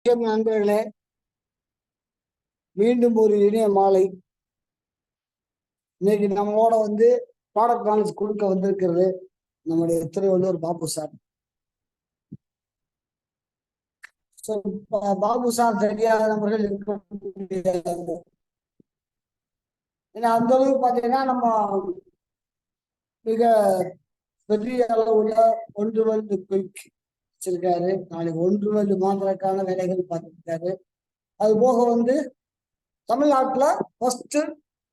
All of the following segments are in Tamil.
நண்பர்களே, மீண்டும் ஒரு இனிய மாலை. இன்னைக்கு நம்மளோட ப்ராடக்ட் நாலேஜ் கொடுக்க வந்திருக்கிறது நம்முடைய திருவள்ளுவர் பாபு சார். பாபு சார் தெரியாத நபர்கள் இருக்க முடியாது. ஏன்னா அந்த அளவுக்கு பார்த்தீங்கன்னா நம்ம மிக பெரிய அளவுல ஒன்றுவல் வச்சிருக்காரு. நாளைக்கு ஒன்றுவல் மாத்திரக்கான வேலைகள் பார்த்துருக்காரு. அது போக தமிழ்நாட்டுல ஃபர்ஸ்ட்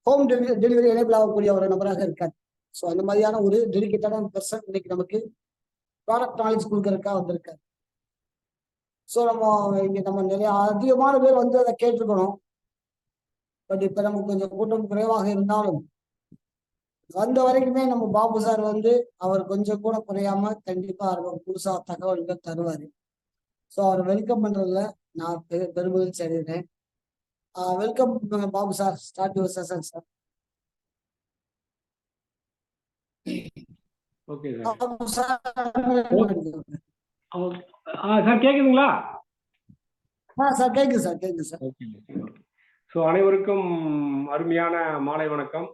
ஹோம் டெலிவரி எனேபிள் ஆகக்கூடிய ஒரு நபராக இருக்காரு. ஸோ அந்த மாதிரியான ஒரு டெடிக்கேட்டடான பர்சன் இன்னைக்கு நமக்கு ப்ராடக்ட் நாலேஜ் கொடுக்கறதுக்காக வந்திருக்காரு. ஸோ நம்ம நிறைய அதிகமான பேர் அதை கேட்டிருக்கணும். பட் இப்ப நமக்கு கொஞ்சம் கூட்டம் குறைவாக இருந்தாலும் வந்த வரைக்குமே நம்ம பாபு சார் அவர் கொஞ்சம் கூட குறையாம கண்டிப்பா புதுசா தகவல்கள் தருவாரு. ஸோ அவர் வெல்கம் பண்றதுல நான் பெருமகிழ்ச்சி அடைகிறேன். Welcome Babu sir. Start your session sir. Okay sir. Sir கேக்குதுங்களா? சார் கேக்குது சார், கேக்குது சார். ஓகே. ஸோ அனைவருக்கும் அருமையான மாலை வணக்கம்.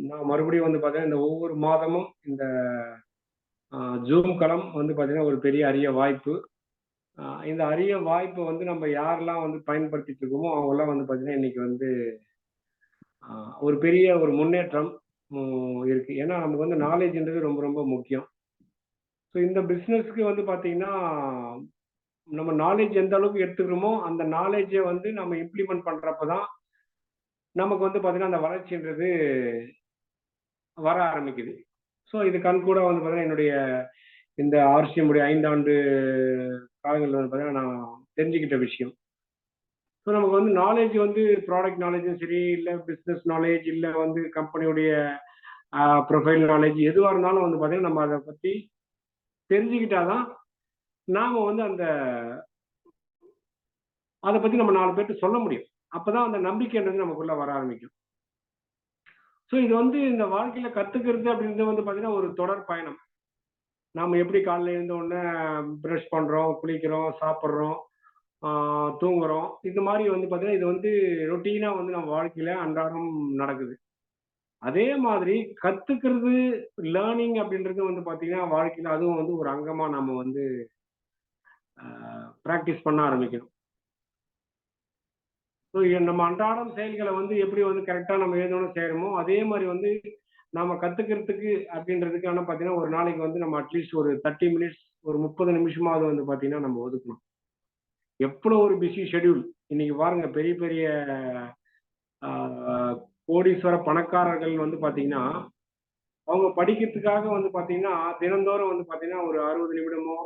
நான் மறுபடியும் பார்த்தீங்கன்னா இந்த ஒவ்வொரு மாதமும் இந்த ஜூம் களம் பார்த்தீங்கன்னா ஒரு பெரிய அரிய வாய்ப்பு. இந்த அரிய வாய்ப்பை நம்ம யாரெல்லாம் பயன்படுத்திட்டு இருக்கோமோ அவங்கெல்லாம் பார்த்தீங்கன்னா இன்னைக்கு ஒரு பெரிய ஒரு முன்னேற்றம் இருக்கு. ஏன்னா நமக்கு நாலேஜ்ன்றது ரொம்ப ரொம்ப முக்கியம். ஸோ இந்த பிஸ்னஸ்க்கு பார்த்தீங்கன்னா நம்ம நாலேஜ் எந்த அளவுக்கு எடுத்துக்கிறோமோ அந்த நாலேஜை நம்ம இம்ப்ளிமெண்ட் பண்றப்பதான் நமக்கு பார்த்தீங்கன்னா அந்த வளர்ச்சின்றது வர ஆரம்பிக்குது. ஸோ இது கண்கூட பார்த்தீங்கன்னா என்னுடைய இந்த RCM 5 ஆண்டு காலங்களில் பார்த்தீங்கன்னா நான் தெரிஞ்சுக்கிட்ட விஷயம். ஸோ நமக்கு நாலேஜ் ப்ராடக்ட் நாலேஜும் சரி, இல்லை பிஸ்னஸ் நாலேஜ், இல்லை கம்பெனியுடைய ப்ரொஃபைல் நாலேஜ் எதுவாக இருந்தாலும் பார்த்தீங்கன்னா நம்ம அதை பற்றி தெரிஞ்சுக்கிட்டாதான் நாம அந்த அதை பற்றி நம்ம 4 பேர்த்து சொல்ல முடியும். அப்பதான் அந்த நம்பிக்கைன்றது நமக்குள்ள வர ஆரம்பிக்கும். ஸோ இது இந்த வாழ்க்கையில கத்துக்கிறது அப்படின்றது பார்த்தீங்கன்னா ஒரு தொடர் பயணம். நாம எப்படி காலையில் இருந்த உடனே ப்ரஷ் பண்றோம், குளிக்கிறோம், சாப்பிட்றோம், தூங்குறோம். இந்த மாதிரி பார்த்தீங்கன்னா இது ரொட்டீனா நம்ம வாழ்க்கையில அன்றாடம் நடக்குது. அதே மாதிரி கத்துக்கிறது, லேர்னிங் அப்படின்றது பார்த்தீங்கன்னா வாழ்க்கையில அதுவும் ஒரு அங்கமா நம்ம பிராக்டிஸ் பண்ண ஆரம்பிக்கணும். ஸோ நம்ம அன்றாடம் செயல்களை எப்படி கரெக்டா நம்ம எழுதணும் செய்யணுமோ அதே மாதிரி நாம கத்துக்கிறதுக்கு அப்படின்றதுக்கான பார்த்தீங்கன்னா ஒரு நாளைக்கு நம்ம அட்லீஸ்ட் ஒரு 30 மினிட்ஸ், ஒரு 30 நிமிஷமாவது பார்த்தீங்கன்னா நம்ம ஒதுக்கணும். எவ்வளவு ஒரு பிஸி ஷெட்யூல். இன்னைக்கு பாருங்க, பெரிய பெரிய கோடீஸ்வர பணக்காரர்கள் பார்த்தீங்கன்னா அவங்க படிக்கிறதுக்காக பார்த்தீங்கன்னா தினந்தோறும் பார்த்தீங்கன்னா ஒரு 60 நிமிடமோ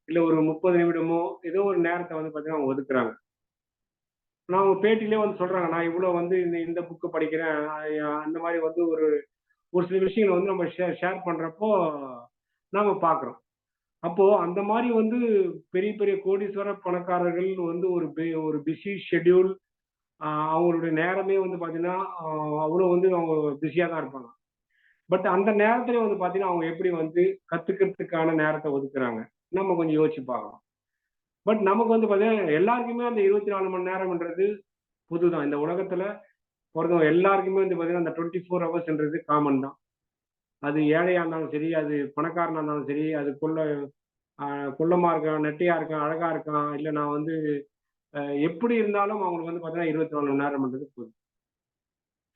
இல்லை ஒரு 30 நிமிடமோ ஏதோ ஒரு நேரத்தை பார்த்தீங்கன்னா அவங்க ஒதுக்குறாங்க. நான் அவங்க பேட்டிலே சொல்றாங்க, நான் இவ்வளவு இந்த புக்கு படிக்கிறேன். அந்த மாதிரி ஒரு சில விஷயங்களை நம்ம ஷேர் பண்றப்போ நாம பாக்குறோம். அப்போ அந்த மாதிரி பெரிய பெரிய கோடீஸ்வர பணக்காரர்கள் ஒரு பிஸி ஷெட்யூல், அவங்களுடைய நேரமே பாத்தீங்கன்னா அவ்வளவு அவங்க பிஸியா தான் இருப்பாங்க. பட் அந்த நேரத்துல பாத்தீங்கன்னா அவங்க எப்படி கத்துக்கிறதுக்கான நேரத்தை ஒதுக்குறாங்க நம்ம கொஞ்சம் யோசிச்சு பார்க்கலாம். பட் நமக்கு பாத்தீங்கன்னா எல்லாருக்குமே அந்த 24 மணி நேரம்ன்றது புதுதான். இந்த உலகத்துல பிறந்தவங்க எல்லாருக்குமே பாத்தீங்கன்னா அந்த 24 ஹவர்ஸ்ன்றது காமன் தான். அது ஏழையா இருந்தாலும் சரி, அது பணக்காரனா இருந்தாலும் சரி, அது குள்ளமா இருக்கான், நெட்டையா இருக்கான், அழகா இருக்கான், இல்ல நான் எப்படி இருந்தாலும் அவங்களுக்கு பாத்தீங்கன்னா 24 மணி நேரம்ன்றது போதும்.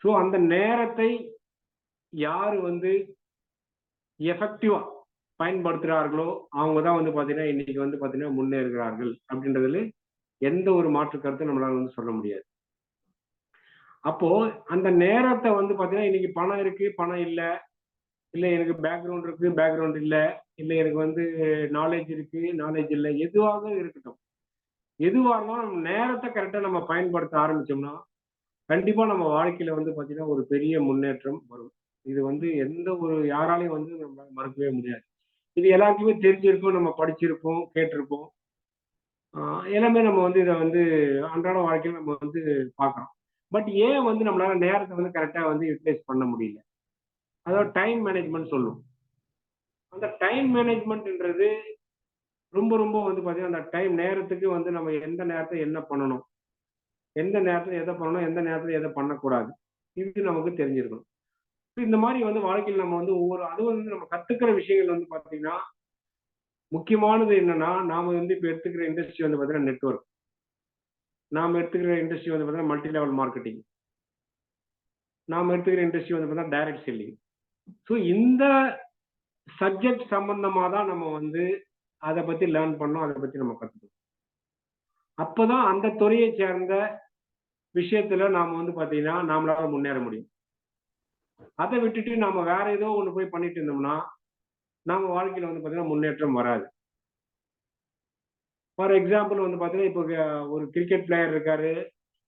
ஸோ அந்த நேரத்தை யாரு எஃபெக்டிவா பயன்படுத்துகிறார்களோ அவங்க தான் பாத்தீங்கன்னா இன்னைக்கு பாத்தீங்கன்னா முன்னேறுகிறார்கள் அப்படின்றதுல எந்த ஒரு மாற்று கருத்தும் நம்மளால சொல்ல முடியாது. அப்போ அந்த நேரத்தை பாத்தீங்கன்னா இன்னைக்கு பணம் இருக்கு, பணம் இல்லை, இல்லை எனக்கு பேக்ரவுண்ட் இருக்கு, பேக்ரவுண்ட் இல்லை, இல்லை எனக்கு நாலேஜ் இருக்கு, நாலேஜ் இல்லை, எதுவாக இருக்கட்டும், எதுவாக இருந்தாலும் நம்ம நேரத்தை கரெக்டா நம்ம பயன்படுத்த ஆரம்பிச்சோம்னா கண்டிப்பா நம்ம வாழ்க்கையில பாத்தீங்கன்னா ஒரு பெரிய முன்னேற்றம் வரும். இது எந்த ஒரு யாராலையும் நம்ம மறக்கவே முடியாது. இது எல்லாருக்குமே தெரிஞ்சிருக்கும், நம்ம படிச்சிருப்போம், கேட்டிருப்போம். எல்லாமே நம்ம இதை அன்றாட வாழ்க்கையில நம்ம பார்க்கறோம். பட் ஏன் நம்மளால நேரத்தை கரெக்டா யூட்டிலைஸ் பண்ண முடியல? அதாவது டைம் மேனேஜ்மெண்ட் சொல்லுவோம். அந்த டைம் மேனேஜ்மெண்ட்ன்றது ரொம்ப ரொம்ப வந்து பாத்தீங்கன்னா அந்த டைம் நேரத்துக்கு வந்து நம்ம எந்த நேரத்துல என்ன பண்ணணும், எந்த நேரத்துல எதை பண்ணணும், எந்த நேரத்துல எதை பண்ணக்கூடாது, இது நமக்கு தெரிஞ்சிருக்கணும். இந்த மாதிரி வந்து வாழ்க்கையில் நம்ம வந்து அதுவும் வந்து நம்ம கத்துக்கிற விஷயங்கள் வந்து பாத்தீங்கன்னா முக்கியமானது என்னன்னா, நாம வந்து இப்ப எடுத்துக்கிற இண்டஸ்ட்ரி வந்து பாத்தீங்கன்னா நெட்வொர்க். நாம எடுத்துக்கிற இண்டஸ்ட்ரி வந்து பாத்தீங்கன்னா மல்டி லெவல் மார்க்கெட்டிங். நாம எடுத்துக்கிற இண்டஸ்ட்ரி வந்து பாத்தீங்கன்னா டைரக்ட் செல்லிங். ஸோ இந்த சப்ஜெக்ட் சம்பந்தமா தான் நம்ம வந்து அதை பத்தி லேர்ன் பண்ணோம், அதை பத்தி நம்ம கத்துக்கணும். அப்பதான் அந்த துறையை சேர்ந்த விஷயத்துல நாம வந்து பாத்தீங்கன்னா நாமளால முன்னேற முடியும். அதை விட்டுட்டு நாம வேற ஏதோ ஒண்ணு போய் பண்ணிட்டு இருந்தோம்னா நாம வாழ்க்கையில வந்து பாத்தீங்கன்னா முன்னேற்றம் வராது. ஃபார் எக்ஸாம்பிள் வந்து பாத்தீங்கன்னா இப்போ ஒரு கிரிக்கெட் பிளேயர் இருக்காரு,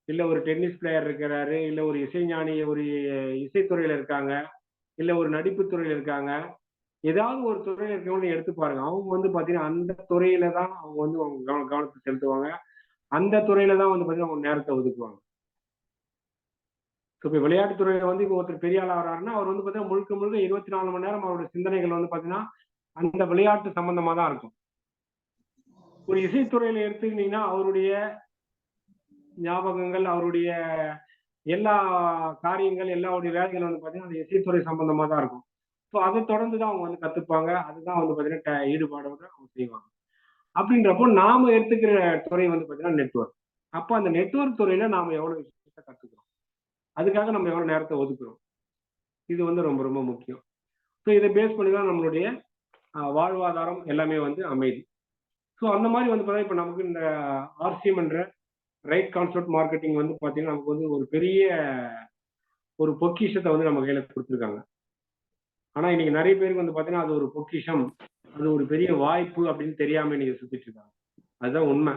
இல்ல ஒரு டென்னிஸ் பிளேயர் இருக்கிறாரு, இல்ல ஒரு இசைஞானி ஒரு இசைத்துறையில இருக்காங்க, இல்ல ஒரு நடிப்பு துறையில இருக்காங்க. ஏதாவது ஒரு துறையில இருக்கவங்க எடுத்து பாருங்க. அவங்க வந்து பாத்தீங்கன்னா அந்த துறையில தான் அவங்க வந்து அவங்க கவனத்தை செலுத்துவாங்க. அந்த துறையில தான் வந்து பாத்தீங்கன்னா அவங்க நேரத்தை ஒதுக்குவாங்க. இப்ப விளையாட்டு துறையில வந்து இப்போ ஒருத்தர் பெரிய ஆளா வர்றாருன்னா அவர் வந்து பாத்தீங்கன்னா முழுக்க முழுக்க 24 மணி நேரம் அவருடைய சிந்தனைகள் வந்து பாத்தீங்கன்னா அந்த விளையாட்டு சம்பந்தமா தான் இருக்கும். ஒரு இசைத்துறையில எடுத்துக்கிட்டீங்கன்னா அவருடைய ஞாபகங்கள், அவருடைய எல்லா காரியங்கள், எல்லாருடைய வேலைகள் வந்து பாத்தீங்கன்னா அந்த இசைத்துறை சம்பந்தமா தான் இருக்கும். ஸோ அதை தொடர்ந்து தான் அவங்க வந்து கத்துப்பாங்க. அதுதான் வந்து பாத்தீங்கன்னா ஈடுபாடோட அவங்க செய்வாங்க. அப்படின்றப்போ நாம எடுத்துக்கிற துறை வந்து பாத்தீங்கன்னா நெட்வொர்க். அப்ப அந்த நெட்வொர்க் துறையில நாம எவ்வளவு விஷயத்தை கத்துக்கிறோம், அதுக்காக நம்ம எவ்வளவு நேரத்தை ஒதுக்குறோம், இது வந்து ரொம்ப ரொம்ப முக்கியம். ஸோ இதை பேஸ் பண்ணி தான் நம்மளுடைய வாழ்வாதாரம் எல்லாமே வந்து அமையுது. ஸோ அந்த மாதிரி வந்து பாத்தீங்கன்னா இப்ப நமக்கு இந்த ஆர்சிஎம் என்ற ரைட் கான்செப்ட் மார்க்கெட்டிங் வந்து பாத்தீங்கன்னா நமக்கு வந்து ஒரு பெரிய ஒரு பொக்கிஷத்தை வந்து நம்ம கையில கொடுத்துருக்காங்க. ஆனா இன்னைக்கு நிறைய பேருக்கு வந்து பாத்தீங்கன்னா அது ஒரு பொக்கிஷம், அது ஒரு பெரிய வாய்ப்பு அப்படின்னு தெரியாம இன்னைக்கு சுத்திட்டு இருக்காங்க. அதுதான் உண்மை.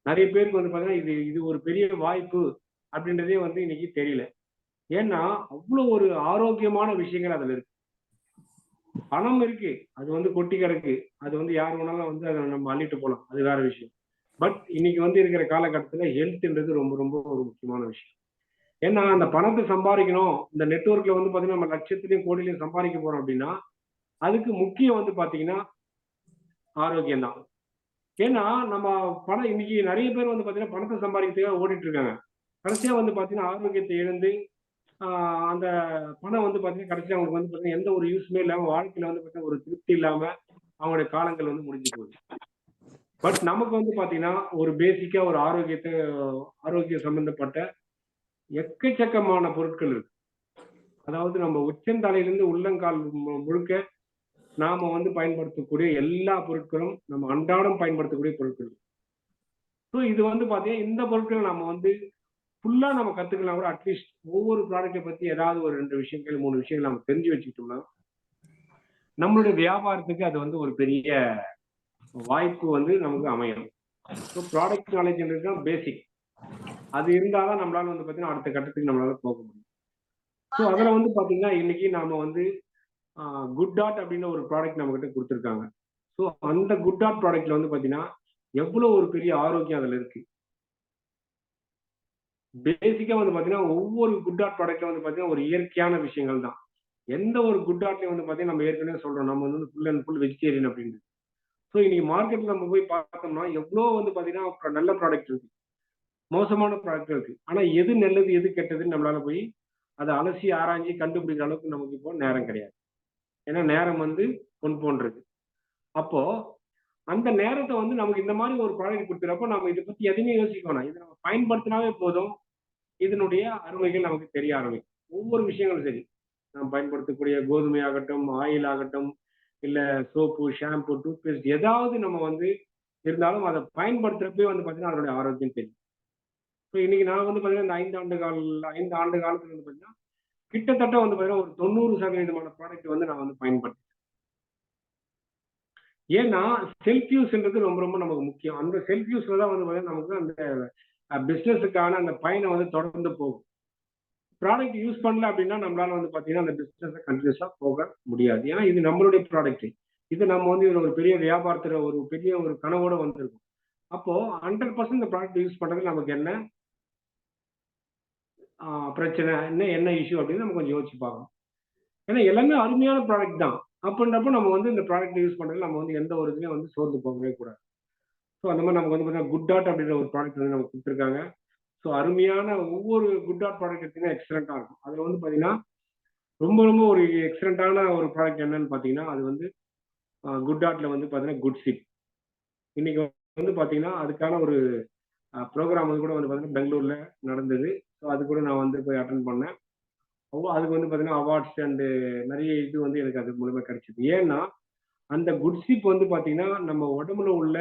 நிறைய பேருக்கு வந்து பாத்தீங்கன்னா இது இது ஒரு பெரிய வாய்ப்பு அப்படின்றதே வந்து இன்னைக்கு தெரியல. ஏன்னா அவ்வளவு ஒரு ஆரோக்கியமான விஷயங்கள் அதுல இருக்கு. பணம் இருக்கு, அது வந்து கொட்டி கிடக்கு, அது வந்து யார் வேணாலும் வந்து அதை நம்ம அள்ளிட்டு போலாம், அது வேற விஷயம். பட் இன்னைக்கு வந்து இருக்கிற காலகட்டத்துல ஹெல்த்ன்றது ரொம்ப ரொம்ப ஒரு முக்கியமான விஷயம். ஏன்னா அந்த பணத்தை சம்பாதிக்கணும், இந்த நெட்வொர்க்ல வந்து பாத்தீங்கன்னா நம்ம லட்சத்திலையும் கோடியிலையும் சம்பாதிக்க போறோம் அப்படின்னா அதுக்கு முக்கியம் வந்து பாத்தீங்கன்னா ஆரோக்கியம் தான். ஏன்னா நம்ம பணம் இன்னைக்கு நிறைய பேர் வந்து பாத்தீங்கன்னா பணத்தை சம்பாதிக்கிறதுக்காக ஓடிட்டு இருக்காங்க. கடைசியா வந்து பாத்தீங்கன்னா ஆரோக்கியத்தை இழந்து அந்த பணம் வந்து பாத்தீங்கன்னா கடைசியா அவங்களுக்கு வந்து பாத்தீங்கன்னா எந்த ஒரு யூஸ்மே இல்லாம வாழ்க்கையில வந்து பாத்தீங்கன்னா ஒரு திருப்தி இல்லாம அவங்களுடைய காலங்கள் வந்து முடிஞ்சு போகுது. பட் நமக்கு வந்து பாத்தீங்கன்னா ஒரு பேசிக்கா ஒரு ஆரோக்கியம் சம்பந்தப்பட்ட எக்கச்சக்கமான பொருட்கள் இருக்கு. அதாவது நம்ம உச்சந்தலையிலிருந்து உள்ளங்கால் முழுக்க நாம வந்து பயன்படுத்தக்கூடிய எல்லா பொருட்களும் நம்ம அன்றாடம் பயன்படுத்தக்கூடிய பொருட்கள். ஸோ இது வந்து பாத்தீங்கன்னா இந்த பொருட்களை நம்ம வந்து ஃபுல்லா நம்ம கத்துக்கலாம் கூட அட்லீஸ்ட் ஒவ்வொரு ப்ராடக்ட்டை பத்தி ஏதாவது ஒரு 2 விஷயங்கள் 3 விஷயங்கள் நம்ம தெரிஞ்சு வச்சுக்கிட்டோம்னா நம்மளுடைய வியாபாரத்துக்கு அது வந்து ஒரு பெரிய வாய்ப்பு வந்து நமக்கு அமையும். ஸோ ப்ராடக்ட் நாலேஜ் பேசிக். அது இருந்தாதான் நம்மளால வந்து பாத்தீங்கன்னா அடுத்த கட்டத்துக்கு நம்மளால போக முடியும். ஸோ அதுல வந்து பாத்தீங்கன்னா இன்னைக்கு நாம வந்து குட் டாட் அப்படின்னு ஒரு ப்ராடக்ட் நம்ம கிட்ட கொடுத்துருக்காங்க. ஸோ அந்த குட் டாட் ப்ராடக்ட்ல வந்து பாத்தீங்கன்னா எவ்வளவு ஒரு பெரிய ஆரோக்கியம் அதுல இருக்கு. பேசிக்கா வந்து பாத்தீங்கன்னா ஒவ்வொரு குட் டாட் ப்ராடக்ட்ல வந்து பாத்தீங்கன்னா ஒரு இயற்கையான விஷயங்கள் தான். எந்த ஒரு குட் டாட்லயும் வந்து பாத்தீங்கன்னா நம்ம ஏற்கனவே சொல்றோம் நம்ம வந்து ஃபுல் அண்ட் ஃபுல் வெஜிடேரியன் அப்படின்னு. ஸோ இன்னைக்கு மார்க்கெட்ல நம்ம போய் பார்த்தோம்னா எவ்வளவு வந்து பாத்தீங்கன்னா நல்ல ப்ராடக்ட் இருக்கு, மோசமான ப்ராடக்ட் இருக்கு. ஆனா எது நல்லது எது கெட்டதுன்னு நம்மளால போய் அதை அலசி ஆராய்ச்சி கண்டுபிடிக்கிற அளவுக்கு நமக்கு இப்போ நேரம் கிடையாது. ஏன்னா நேரம் வந்து பொன் போன்றது. அப்போ அந்த நேரத்தை வந்து நமக்கு இந்த மாதிரி ஒரு ப்ராடக்ட் கொடுக்குறப்போ நம்ம இதை பத்தி எதுவுமே யோசிக்க வேணாம். இதை நம்ம பயன்படுத்தினாவே போதும், இதனுடைய அருமைகள் நமக்கு தெரிய ஆரம்பிக்கும். ஒவ்வொரு விஷயங்களும் சரி, நாம் பயன்படுத்தக்கூடிய கோதுமை ஆகட்டும், ஆயில் ஆகட்டும், இல்ல சோப்பு, ஷாம்பு, டூத்பேஸ்ட் ஏதாவது நம்ம வந்து இருந்தாலும் அதை பயன்படுத்துறப்பே வந்து பாத்தீங்கன்னா அதனுடைய ஆரோக்கியம் தெரியும். ஸோ இன்னைக்கு நான் வந்து பாத்தீங்கன்னா இந்த 5 ஆண்டு காலத்துல வந்து பாத்தீங்கன்னா கிட்டத்தட்ட வந்து பாத்தீங்கன்னா ஒரு 90% ப்ராடக்ட் வந்து நான் வந்து பயன்படுத்தேன். ஏன்னா செல்ஃப் யூஸ்ன்றது ரொம்ப ரொம்ப நமக்கு முக்கியம். அந்த செல்ஃப் யூஸ்ல தான் வந்து பாத்தீங்கன்னா நமக்கு அந்த பிசினஸுக்கான அந்த பயணம் வந்து தொடர்ந்து போகும். ப்ராடக்ட் யூஸ் பண்ணல அப்படின்னா நம்மளால வந்து பாத்தீங்கன்னா அந்த பிசினஸ் கண்டினியூஸா போக முடியாது. ஏன்னா இது நம்மளுடைய ப்ராடக்ட். இது நம்ம வந்து இதுல ஒரு பெரிய வியாபாரத்துல ஒரு பெரிய ஒரு கனவோட வந்திருக்கும். அப்போ 100% இந்த ப்ராடக்ட் யூஸ் பண்றது நமக்கு என்ன பிரச்சனை, என்ன இஷ்யூ அப்படின்னு நம்ம கொஞ்சம் யோசிச்சு பார்க்கணும். ஏன்னா எல்லாமே அருமையான ப்ராடக்ட் தான். அப்படின்றப்போ நம்ம வந்து இந்த ப்ராடக்ட் யூஸ் பண்றதுல நம்ம வந்து எந்த ஒரு இதுலயும் வந்து சோர்ந்து போகவே கூடாது. ஸோ அந்த மாதிரி நமக்கு வந்து பார்த்தீங்கன்னா குட் டாட் அப்படின்ற ஒரு ப்ராடக்ட் வந்து நமக்கு கொடுத்துருக்காங்க. ஸோ அருமையான ஒவ்வொரு குட் டாட் ப்ராடக்ட் எடுத்தீங்கன்னா எக்ஸலண்ட்டாக இருக்கும். அதில் வந்து பார்த்தீங்கன்னா ரொம்ப ரொம்ப ஒரு எக்ஸலண்ட்டான ஒரு ப்ராடக்ட் என்னன்னு பார்த்தீங்கன்னா அது வந்து குட் டாட்ல வந்து பார்த்தீங்கன்னா குட் சிப். இன்னைக்கு வந்து பார்த்தீங்கன்னா அதுக்கான ஒரு ப்ரோக்ராம் வந்து கூட வந்து பார்த்தீங்கன்னா பெங்களூர்ல நடந்தது. ஸோ அது கூட நான் வந்து போய் அட்டன் பண்ணேன். அதுக்கு வந்து பார்த்தீங்கன்னா அவார்ட்ஸ் அண்டு நிறைய இது வந்து எனக்கு அது மூலமா கிடைச்சிது. ஏன்னா அந்த குட் சிப் வந்து பார்த்தீங்கன்னா நம்ம உடம்புல உள்ள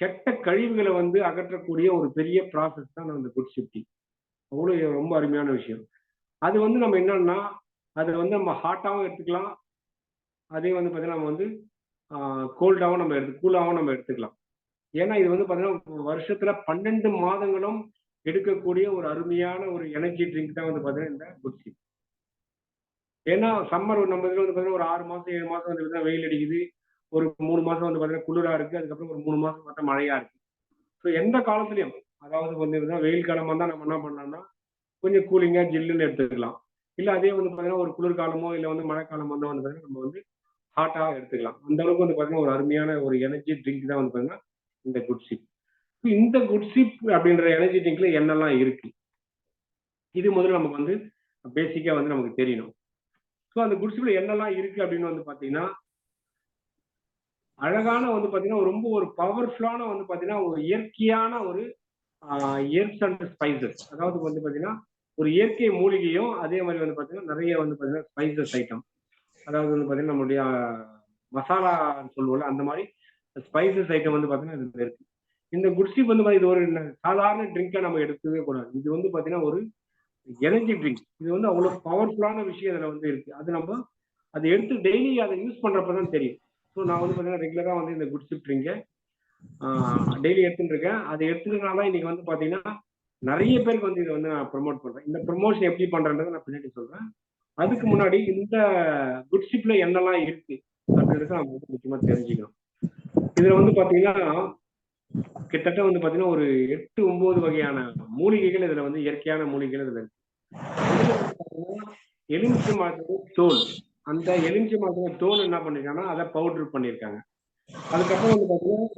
கெட்ட கழிவுகளை வந்து அகற்றக்கூடிய ஒரு பெரிய ப்ராசஸ் தான் அந்த குட் ஷிஃப்டிங். அவ்வளோ ரொம்ப அருமையான விஷயம். அது வந்து நம்ம என்னன்னா அதை வந்து நம்ம ஹாட்டாகவும் எடுத்துக்கலாம். அதே வந்து பார்த்தீங்கன்னா நம்ம வந்து கோல்டாகவும் நம்ம கூலாகவும் நம்ம எடுத்துக்கலாம். ஏன்னா இது வந்து பார்த்தீங்கன்னா வருஷத்துல 12 மாதங்களும் எடுக்கக்கூடிய ஒரு அருமையான ஒரு எனர்ஜி ட்ரிங்க் தான் வந்து பார்த்தீங்கன்னா இந்த குட் ஷிஃப்ட். ஏன்னா சம்மர் நம்ம இதில் வந்து பார்த்தீங்கன்னா ஒரு 6 மாதம் 7 மாதம் வந்து பார்த்தீங்கன்னா வெயில் அடிக்குது. ஒரு 3 மாதம் வந்து பார்த்தீங்கன்னா குளிரா இருக்கு. அதுக்கப்புறம் ஒரு 3 மாதம் பார்த்தா மழையா இருக்கு. ஸோ எந்த காலத்துலயும் அதாவது வந்து வெயில் காலமா இருந்தா நம்ம என்ன பண்ணலாம்னா கொஞ்சம் கூலிங்கா ஜில்லுன்னு எடுத்துக்கலாம். இல்ல அதே வந்து பார்த்தீங்கன்னா ஒரு குளிர்காலமோ இல்ல வந்து மழைக்காலமோ வந்து பார்த்தீங்கன்னா நம்ம வந்து ஹாட்டா எடுத்துக்கலாம். அந்த அளவுக்கு வந்து பார்த்தீங்கன்னா ஒரு அருமையான ஒரு எனர்ஜி ட்ரிங்க் தான் வந்து பார்த்தீங்கன்னா இந்த குட் சிப். இந்த குட் சிப் அப்படின்ற எனர்ஜி ட்ரிங்க்ல என்னெல்லாம் இருக்கு? இது முதல்ல நமக்கு வந்து பேசிக்கா வந்து நமக்கு தெரியணும். ஸோ அந்த குட் சிப்ல என்னெல்லாம் இருக்கு அப்படின்னு வந்து பார்த்தீங்கன்னா அழகான வந்து பார்த்தீங்கன்னா ரொம்ப ஒரு பவர்ஃபுல்லான வந்து பார்த்தீங்கன்னா ஒரு இயற்கையான ஒரு ஹெர்ப்ஸ் அண்ட் ஸ்பைசஸ். அதாவது வந்து பார்த்தீங்கன்னா ஒரு இயற்கை மூலிகையும் அதே மாதிரி வந்து பார்த்தீங்கன்னா நிறைய வந்து பார்த்தீங்கன்னா ஸ்பைசஸ் ஐட்டம். அதாவது வந்து பார்த்தீங்கன்னா நம்மளுடைய மசாலா சொல்லுவோம்ல அந்த மாதிரி ஸ்பைசஸ் ஐட்டம் வந்து பார்த்தீங்கன்னா இதுல இருக்கு. இந்த குட்ஷிப் வந்து இது ஒரு சாதாரண ட்ரிங்கா நம்ம எடுக்கவே கூடாது. இது வந்து பார்த்தீங்கன்னா ஒரு எனர்ஜி ட்ரிங்க். இது வந்து அவ்வளவு பவர்ஃபுல்லான விஷயம் இதுல வந்து இருக்கு. அது நம்ம அதை எடுத்து டெய்லி அதை யூஸ் பண்றப்பதான் தெரியும். ஸோ நான் வந்து பார்த்தீங்கன்னா ரெகுலரா வந்து இந்த குட்ஷிப் ட்ரிங்கை டெய்லி எடுத்துட்டு இருக்கேன். அதை எடுத்துக்கிறதுனால இன்னைக்கு வந்து பாத்தீங்கன்னா நிறைய பேருக்கு வந்து இதை வந்து நான் ப்ரொமோட் பண்றேன். இந்த ப்ரொமோஷன் எப்படி பண்றேன்றதை நான் பின்னாடி சொல்றேன். அதுக்கு முன்னாடி இந்த குட் ஷிப்ல என்னெல்லாம் இருக்கு அப்படின்றத நம்ம வந்து முக்கியமா தெரிஞ்சுக்கணும். இதுல வந்து பாத்தீங்கன்னா கிட்டத்தட்ட வந்து பாத்தீங்கன்னா ஒரு 8, 9 வகையான மூலிகைகள் இதுல வந்து இயற்கையான மூலிகைகள் இதுல இருக்கு. எலுமிச்சை மரத்தோட தோல், அந்த எலுமிச்சை மரத்தோட தோல் என்ன பண்ணிருக்காங்கன்னா அதை பவுடர் பண்ணிருக்காங்க. அதுக்கப்புறம் வந்து பாத்தீங்கன்னா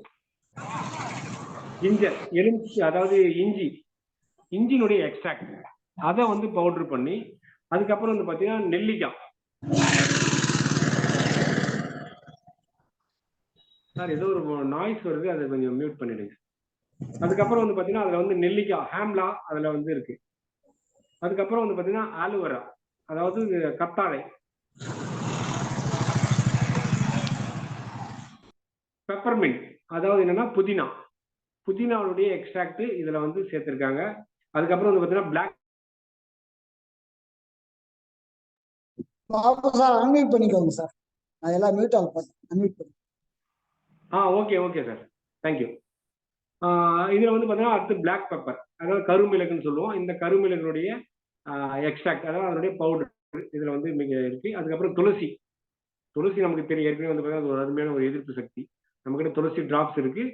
ஜிஞ்சர், எலுமிச்சை அதாவது இஞ்சினுடைய எக்ஸ்ட்ராக்ட் அதை வந்து பவுடர் பண்ணி, அதுக்கப்புறம் வந்து பாத்தீங்கன்னா நெல்லிக்காய். சார் ஏதோ ஒரு நாய்ஸ் வருது, அதை கொஞ்சம் மியூட் பண்ணிடுங்க. அதுக்கப்புறம் வந்து பாத்தீங்கன்னா அதுல வந்து நெல்லிக்காய் ஹேம்லா அதுல வந்து இருக்கு. அதுக்கப்புறம் வந்து பாத்தீங்கன்னா ஆலுவேரா, அதாவது கத்தாழை, பெப்பர்மின்ட் அதாவது என்னன்னா புதினாவுடைய எக்ஸ்ட்ராக்ட் இதுல வந்து சேர்த்திருக்காங்க. அதுக்கப்புறம் வந்து பாத்தீங்கன்னா பிளாக் சார் அன்மியூட் பண்ணிக்கோங்க சார். நான் எல்லாம் மியூட் ஆஃப் பண்ணேன். அன்மியூட் பண்ணி. Okay sir, thank you. இதுல வந்து பாத்தீங்கன்னா அடுத்து பிளாக் பெப்பர், அதாவது கருமிளகுன்னு சொல்லுவோம். இந்த கருமிளகுடைய எக்ஸ்ட்ராக்ட், அதாவது அதனுடைய பவுடர் இதுல வந்து மிக இருக்கு. அதுக்கப்புறம் துளசி நமக்கு தெரியும், ஏற்கனவே வந்து பாத்தீங்கன்னா ஒரு அருமையான ஒரு எதிர்ப்பு சக்தி. நம்ம கிட்ட துளசி டிராப்ஸ் இருக்கு.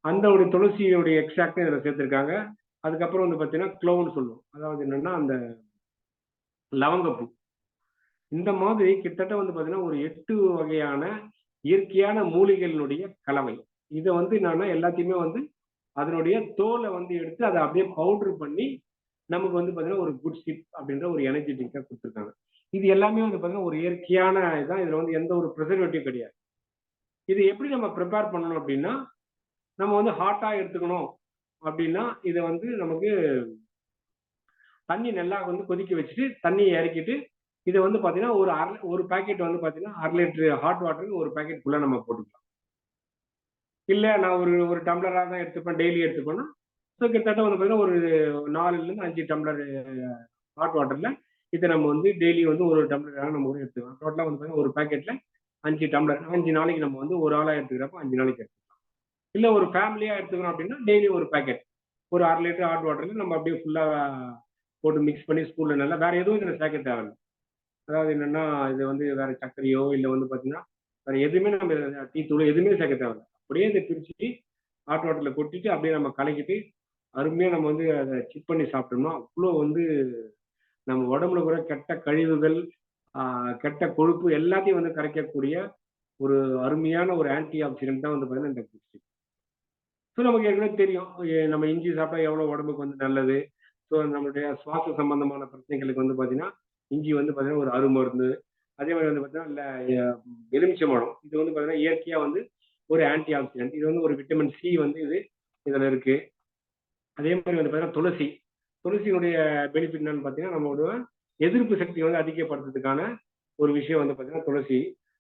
அந்த ஒரு துளசியுடைய எக்ஸ்ட்ராக்ட் இதுல சேர்த்திருக்காங்க. அதுக்கப்புறம் வந்து பாத்தீங்கன்னா க்ளோவ்னு சொல்லுவோம், அதாவது என்னன்னா அந்த லவங்கப்பூ. இந்த மாதிரி கிட்டத்தட்ட வந்து பாத்தீங்கன்னா ஒரு 8 வகையான இயற்கையான மூலிகைகளுடைய கலவை. இதை வந்து என்னன்னா எல்லாத்தையுமே வந்து அதனுடைய தோலை வந்து எடுத்து அதை அப்படியே பவுடர் பண்ணி நமக்கு வந்து பாத்தீங்கன்னா ஒரு குட் ஷிப் அப்படின்ற ஒரு எனர்ஜி ட்ரிங்கா கொடுத்துருக்காங்க. இது எல்லாமே வந்து பாத்தீங்கன்னா ஒரு இயற்கையான இதான். இதுல வந்து எந்த ஒரு ப்ரிசர்வேட்டிவ் கிடையாது. இது எப்படி நம்ம ப்ரிப்பேர் பண்ணணும் அப்படின்னா, நம்ம வந்து ஹாட்டா எடுத்துக்கணும் அப்படின்னா இதை வந்து நமக்கு தண்ணி நல்லா வந்து கொதிக்க வச்சுட்டு தண்ணியை இறக்கிட்டு இதை வந்து பாத்தீங்கன்னா ஒரு பாக்கெட் வந்து பாத்தீங்கன்னா 1/2 லிட்டர் ஹாட் வாட்டருக்கு ஒரு பாக்கெட் குள்ள நம்ம போட்டுக்கலாம். இல்ல நான் ஒரு டம்ளரா தான் எடுத்துப்பேன், டெய்லி எடுத்துப்பேன்னா ஸோ கிட்டத்தட்ட வந்து பாத்தீங்கன்னா ஒரு 4லிருந்து 5 டம்ளர் ஹாட் வாட்டர்ல இதை நம்ம வந்து டெய்லி வந்து ஒரு டம்ளர் நம்ம கூட எடுத்துக்கலாம். டோட்டலா வந்து பாத்தீங்கன்னா ஒரு பாக்கெட்ல 5 டம்ளர், 5 நாளைக்கு நம்ம வந்து ஒரு ஆளா எடுத்துக்கிறப்ப 5 நாளைக்கு எடுத்துக்கலாம். இல்ல ஒரு ஃபேமிலியா எடுத்துக்கிறோம் அப்படின்னா டெய்லி ஒரு பாக்கெட், ஒரு 1/2 லிட்டர் ஹாட் வாட்டர்ல நம்ம அப்படியே ஃபுல்லா போட்டு மிக்ஸ் பண்ணி ஸ்கூல்ல நல்லா வேற எதுவும் இதில் சேர்க்க தேவையில்லை. அதாவது என்னன்னா இது வந்து வேற சர்க்கரையோ இல்லை வந்து பார்த்தீங்கன்னா வேற எதுவுமே நம்ம டீ தூள் எதுவுமே சேர்க்க தேவையில்லை. அப்படியே இதை பிரிச்சுட்டு ஹாட் வாட்டர்ல கொட்டிட்டு அப்படியே நம்ம கலக்கிட்டு அருமையா நம்ம வந்து அதை சிப் பண்ணி சாப்பிட்டோம்னா அவ்வளோ வந்து நம்ம உடம்புல கூட கெட்ட கழிவுகள், கெட்ட கொழுப்பு எல்லாத்தையும் வந்து கரைக்கக்கூடிய ஒரு அருமையான ஒரு ஆன்டி ஆக்சிடென்ட் தான் வந்து பார்த்தீங்கன்னா இந்த குச்சி. ஸோ நமக்கு ஏற்கனவே தெரியும் நம்ம இஞ்சி சாப்பிட்டா எவ்வளோ உடம்புக்கு வந்து நல்லது. ஸோ நம்மளுடைய சுவாச சம்பந்தமான பிரச்சனைகளுக்கு வந்து பார்த்தீங்கன்னா இஞ்சி வந்து பார்த்தீங்கன்னா ஒரு அருமருந்து. அதே மாதிரி வந்து பார்த்தீங்கன்னா எலுமிச்சம்பழம் இது வந்து பார்த்தீங்கன்னா இயற்கையாக வந்து ஒரு ஆன்டி ஆக்சிடென்ட். இது வந்து ஒரு விட்டமின் சி வந்து இதில் இருக்கு. அதே மாதிரி வந்து பார்த்தீங்கன்னா துளசியினுடைய பெனிஃபிட் என்னன்னு பார்த்தீங்கன்னா நம்மளோட எதிர்ப்பு சக்தியை வந்து அதிகப்படுத்துறதுக்கான ஒரு விஷயம் வந்து பார்த்தீங்கன்னா துளசி.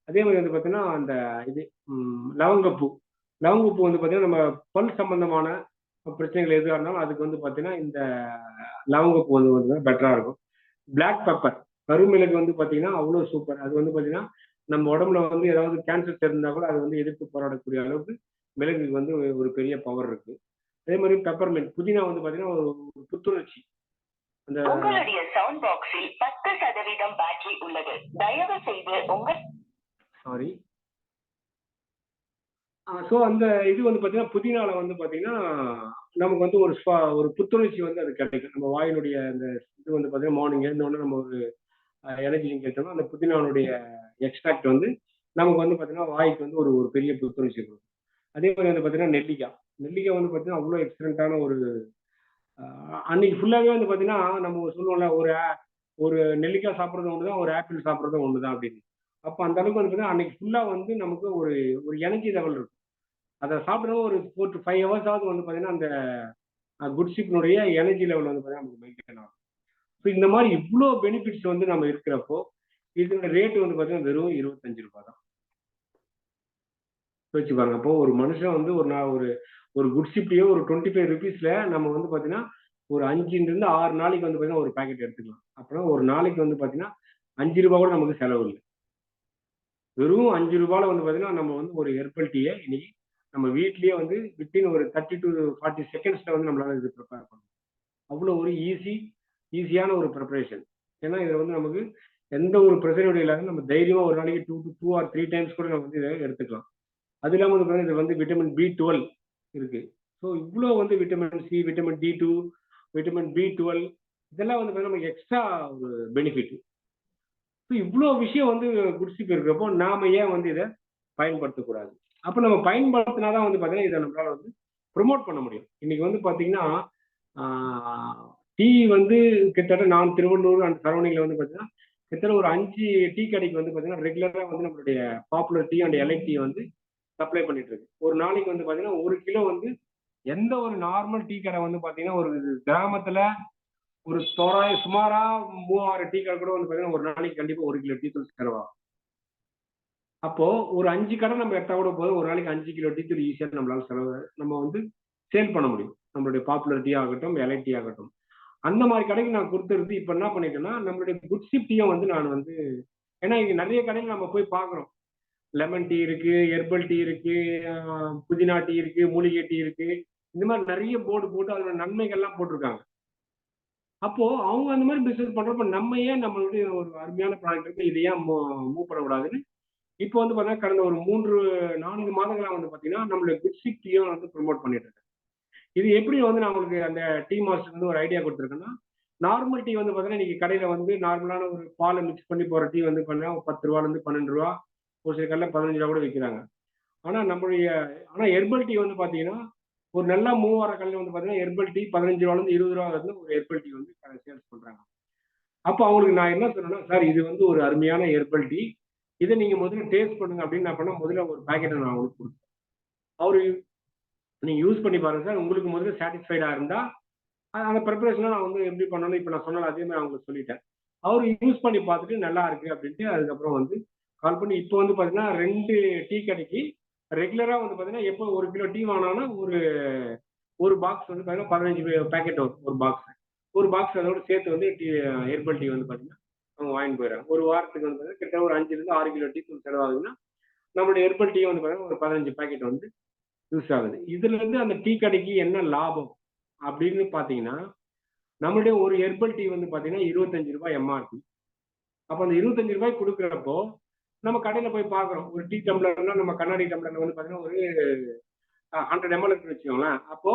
அதே மாதிரி வந்து பார்த்தீங்கன்னா அந்த இது லவங்கப்பூ லவங்கப்பூ வந்து பார்த்தீங்கன்னா நம்ம பல் சம்பந்தமான பிரச்சனைகள் எதுவாக இருந்தாலும் அதுக்கு வந்து பார்த்தீங்கன்னா இந்த லவங்கப்பூ வந்து பெட்டராக இருக்கும். பிளாக் பெப்பர் கருமிளகு வந்து பார்த்தீங்கன்னா அவ்வளோ சூப்பர். அது வந்து பார்த்தீங்கன்னா நம்ம உடம்புல வந்து ஏதாவது கேன்சர் இருந்தால் கூட அது வந்து எதிர்த்து போராடக்கூடிய அளவுக்கு மிளகுக்கு வந்து ஒரு பெரிய பவர் இருக்கு. அதே மாதிரி பெப்பர்மென்ட் புதினா வந்து பார்த்தீங்கன்னா ஒரு புத்துணர்ச்சி. அந்த உங்களுடைய சவுண்ட் பாக்ஸில் 10% பேட்டரி உள்ளது. தயவு செய்து சாரி ஸோ அந்த இது வந்து பார்த்தீங்கன்னா புதினால வந்து பார்த்தீங்கன்னா நமக்கு வந்து ஒரு புத்துணர்ச்சி வந்து அது கிடைக்கும். நம்ம வாயினுடைய அந்த இது வந்து பார்த்தீங்கன்னா மார்னிங் எழுந்தோடனே நம்ம ஒரு எனர்ஜி கேட்டோம்னா அந்த புதினாவுடைய எக்ஸ்ட்ராக்ட் வந்து நமக்கு வந்து பார்த்தீங்கன்னா வாய்க்கு வந்து ஒரு பெரிய புத்துணர்ச்சி கொடுக்கும். அதே மாதிரி வந்து பார்த்தீங்கன்னா நெல்லிக்காய் வந்து பார்த்தீங்கன்னா அவ்வளோ எக்ஸலண்ட்டான ஒரு அன்னைக்கு ஃபுல்லாகவே வந்து பார்த்தீங்கன்னா நம்ம சொல்லுவோம்ல ஒரு நெல்லிக்காய் சாப்பிட்றது ஒன்று தான், ஒரு ஆப்பிள் சாப்பிட்றதும் ஒன்று தான் அப்படின்னு. அப்போ அந்த அளவுக்கு வந்து பார்த்தீங்கன்னா அன்னைக்கு ஃபுல்லாக வந்து நமக்கு ஒரு ஒரு எனர்ஜி லெவல் இருக்கும். அதை சாப்பிட்றவங்க ஒரு 4 to 5 ஹவர்ஸாவது வந்து பார்த்தீங்கன்னா அந்த குட் ஷிப்னுடைய எனர்ஜி லெவல் வந்து பார்த்தீங்கன்னா நமக்கு மெயின்டைன் ஆகும். ஸோ இந்த மாதிரி இவ்வளோ பெனிஃபிட்ஸ் வந்து நம்ம இருக்கிறப்போ இதோட ரேட் வந்து பார்த்தீங்கன்னா வெறும் 25 ரூபாய் தான். யோசிச்சு பாருங்க. அப்போ ஒரு மனுஷன் வந்து ஒரு குட் ஷிப்லயோ ஒரு 25 ருபீஸ்ல நம்ம வந்து பார்த்தீங்கன்னா ஒரு 5லிருந்து 6 நாளைக்கு வந்து பார்த்தீங்கன்னா ஒரு பாக்கெட் எடுத்துக்கலாம். அப்புறம் ஒரு நாளைக்கு வந்து பார்த்தீங்கன்னா 5 ரூபாய் கூட நமக்கு செலவு இல்லை. வெறும் 5 ரூபாயில வந்து பார்த்தீங்கன்னா நம்ம வந்து ஒரு ஹெர்பல் டீயை இன்னைக்கு நம்ம வீட்லயே வந்து வித்தின் ஒரு 30 to 40 செகண்ட்ஸ்ல வந்து நம்மளால இது ப்ரிப்பேர் பண்ணலாம். அவ்வளோ ஒரு ஈஸியான ஒரு ப்ரிப்பரேஷன். ஏன்னா இதில் வந்து நமக்கு எந்த ஒரு பிரச்சனையும் இல்லாத நம்ம தைரியமா ஒரு நாளைக்கு 2 or 3 டைம்ஸ் கூட நம்ம வந்து இதை எடுத்துக்கலாம். அது இல்லாமல் வந்து பார்த்தீங்கன்னா இது வந்து விட்டமின் B12 இருக்கு. ஸோ இவ்வளோ வந்து vitamin C, vitamin D2, vitamin B12 இதெல்லாம் வந்து பார்த்தீங்கன்னா நமக்கு எக்ஸ்ட்ரா ஒரு பெனிஃபிட். ஸோ இவ்வளோ விஷயம் வந்து குடிச்சிட்டு இருக்கிறப்போ நாம ஏன் வந்து இதை பயன்படுத்தக்கூடாது? அப்போ நம்ம பயன்படுத்தினாதான் வந்து பார்த்தீங்கன்னா இதை நம்மளால வந்து ப்ரொமோட் பண்ண முடியும். இன்னைக்கு வந்து பார்த்தீங்கன்னா டீ வந்து கிட்டத்தட்ட நான் திருவள்ளூர் அந்த சரௌண்டிங்ல வந்து பார்த்தீங்கன்னா கிட்டத்தட்ட ஒரு 5 டீ கடைக்கு வந்து பார்த்தீங்கன்னா ரெகுலராக வந்து நம்மளுடைய popular tea and elite tea வந்து சப்ளை பண்ணிட்டு இருக்கு. ஒரு நாளைக்கு வந்து பார்த்தீங்கன்னா 1 கிலோ வந்து எந்த ஒரு நார்மல் டீ கடை வந்து பார்த்தீங்கன்னா ஒரு கிராமத்துல ஒரு சுமாரா 3000 டீ கடை கூட வந்து பார்த்தீங்கன்னா ஒரு நாளைக்கு கண்டிப்பா 1 கிலோ டீ தூள் செலவாகும். அப்போ ஒரு 5 கடை நம்ம எடுத்தா கூட போதும், ஒரு நாளைக்கு 5 கிலோ டீ தூள் ஈஸியாக நம்மளால நம்ம வந்து சேல் பண்ண முடியும். நம்மளுடைய பாப்புலர் டீ ஆகட்டும், எலைட் டீ ஆகட்டும். அந்த மாதிரி கடைக்கு நான் கொடுத்துருந்து இப்போ என்ன பண்ணிட்டேன்னா நம்மளுடைய குட் ஷிப் டீயும் வந்து நான் வந்து ஏன்னா இங்க நிறைய கடைகள் நம்ம போய் பார்க்குறோம். லெமன் டீ இருக்கு, ஹெர்பல் டீ இருக்கு, புதினா டீ இருக்கு, மூலிகை டீ இருக்கு. இந்த மாதிரி நிறைய போர்டு போட்டு அதோட நன்மைகள்லாம் போட்டிருக்காங்க. அப்போ அவங்க அந்த மாதிரி பிசினஸ் பண்றப்ப நம்ம ஏன் நம்மளுடைய ஒரு அருமையான ப்ராடக்ட் இருக்கு இதை ஏன் மூவ் பண்ணக்கூடாதுன்னு இப்போ வந்து பார்த்தீங்கன்னா கடந்த ஒரு 3-4 மாதங்களா வந்து பார்த்தீங்கன்னா நம்மளுடைய குட் ஷிப் டீயும் வந்து ப்ரொமோட் பண்ணிட்டு இருக்கேன். இது எப்படி வந்து நான் உங்களுக்கு அந்த டீ மாஸ்டர் வந்து ஒரு ஐடியா கொடுத்துருக்கேன்னா நார்மல் டீ வந்து பார்த்தீங்கன்னா இன்னைக்கு கடையில வந்து நார்மலான ஒரு பாலை மிக்ஸ் பண்ணி போற டீ வந்து பார்த்தீங்கன்னா 10 ரூபாயிலிருந்து 12 ரூபா, ஒரு சில கடையில் 15 ரூபா கூட விற்கிறாங்க. ஆனா ஹெர்பல் டீ வந்து பாத்தீங்கன்னா ஒரு நல்லா மூவ் ஆகிற கடையில் வந்து பாத்தீங்கன்னா ஹெர்பல் டீ 15 ரூபாயிலிருந்து 20 ரூபா வந்து ஒரு ஹெர்பல் டீ வந்து சேல்ஸ் பண்றாங்க. அப்போ அவங்களுக்கு நான் என்ன சொன்னேன்னா சார் இது வந்து ஒரு அருமையான ஹெர்பல் டீ, இதை நீங்க முதல்ல டேஸ்ட் பண்ணுங்க அப்படின்னு நான் பண்ண முதல்ல ஒரு பேக்கெட்டை நான் அவங்களுக்கு கொடுத்தேன். அவரு நீங்க யூஸ் பண்ணி பாருங்க சார், உங்களுக்கு முதல்ல சாட்டிஸ்ஃபைடா இருந்தா அந்த ப்ரிப்பரேஷனை நான் வந்து எப்படி பண்ணணும் இப்போ நான் சொன்னாலும் அதே மாதிரி அவங்களுக்கு சொல்லிட்டேன். அவர் யூஸ் பண்ணி பார்த்துட்டு நல்லா இருக்கு அப்படின்ட்டு அதுக்கப்புறம் வந்து கால் பண்ணி இப்போ வந்து பார்த்தீங்கன்னா 2 டீ கடைக்கு ரெகுலராக வந்து பார்த்தீங்கன்னா எப்போ 1 கிலோ டீ வாங்கினாலும் ஒரு பாக்ஸ் வந்து பார்த்தீங்கன்னா 15 பேக்கெட் வரும் ஒரு பாக்ஸ் அதோட சேர்த்து வந்து ஹெர்பல் டீ வந்து பார்த்தீங்கன்னா அவங்க வாங்கிட்டு போயிடறாங்க. ஒரு வாரத்துக்கு வந்து பார்த்தீங்கன்னா கிட்ட ஒரு 5லிருந்து 6 கிலோ டீ தூள் செலவாகுதுன்னா நம்மளுடைய ஹெர்பல் டீ வந்து பார்த்தீங்கன்னா ஒரு 15 பேக்கெட் வந்து யூஸ் ஆகுது. இதுல இருந்து அந்த டீ கடைக்கு என்ன லாபம் அப்படின்னு பார்த்தீங்கன்னா நம்மளுடைய ஒரு ஹெர்பல் டீ வந்து பார்த்தீங்கன்னா 25 ரூபாய் எம்ஆர்பி. அப்போ அந்த 25 ரூபாய் கொடுக்குறப்போ நம்ம கடையில் போய் பார்க்குறோம். ஒரு டீ டம்ளர்னா நம்ம கண்ணாடி டம்ளர்ல வந்து பார்த்தீங்கன்னா ஒரு 100 ml வச்சுக்கோங்களேன். அப்போ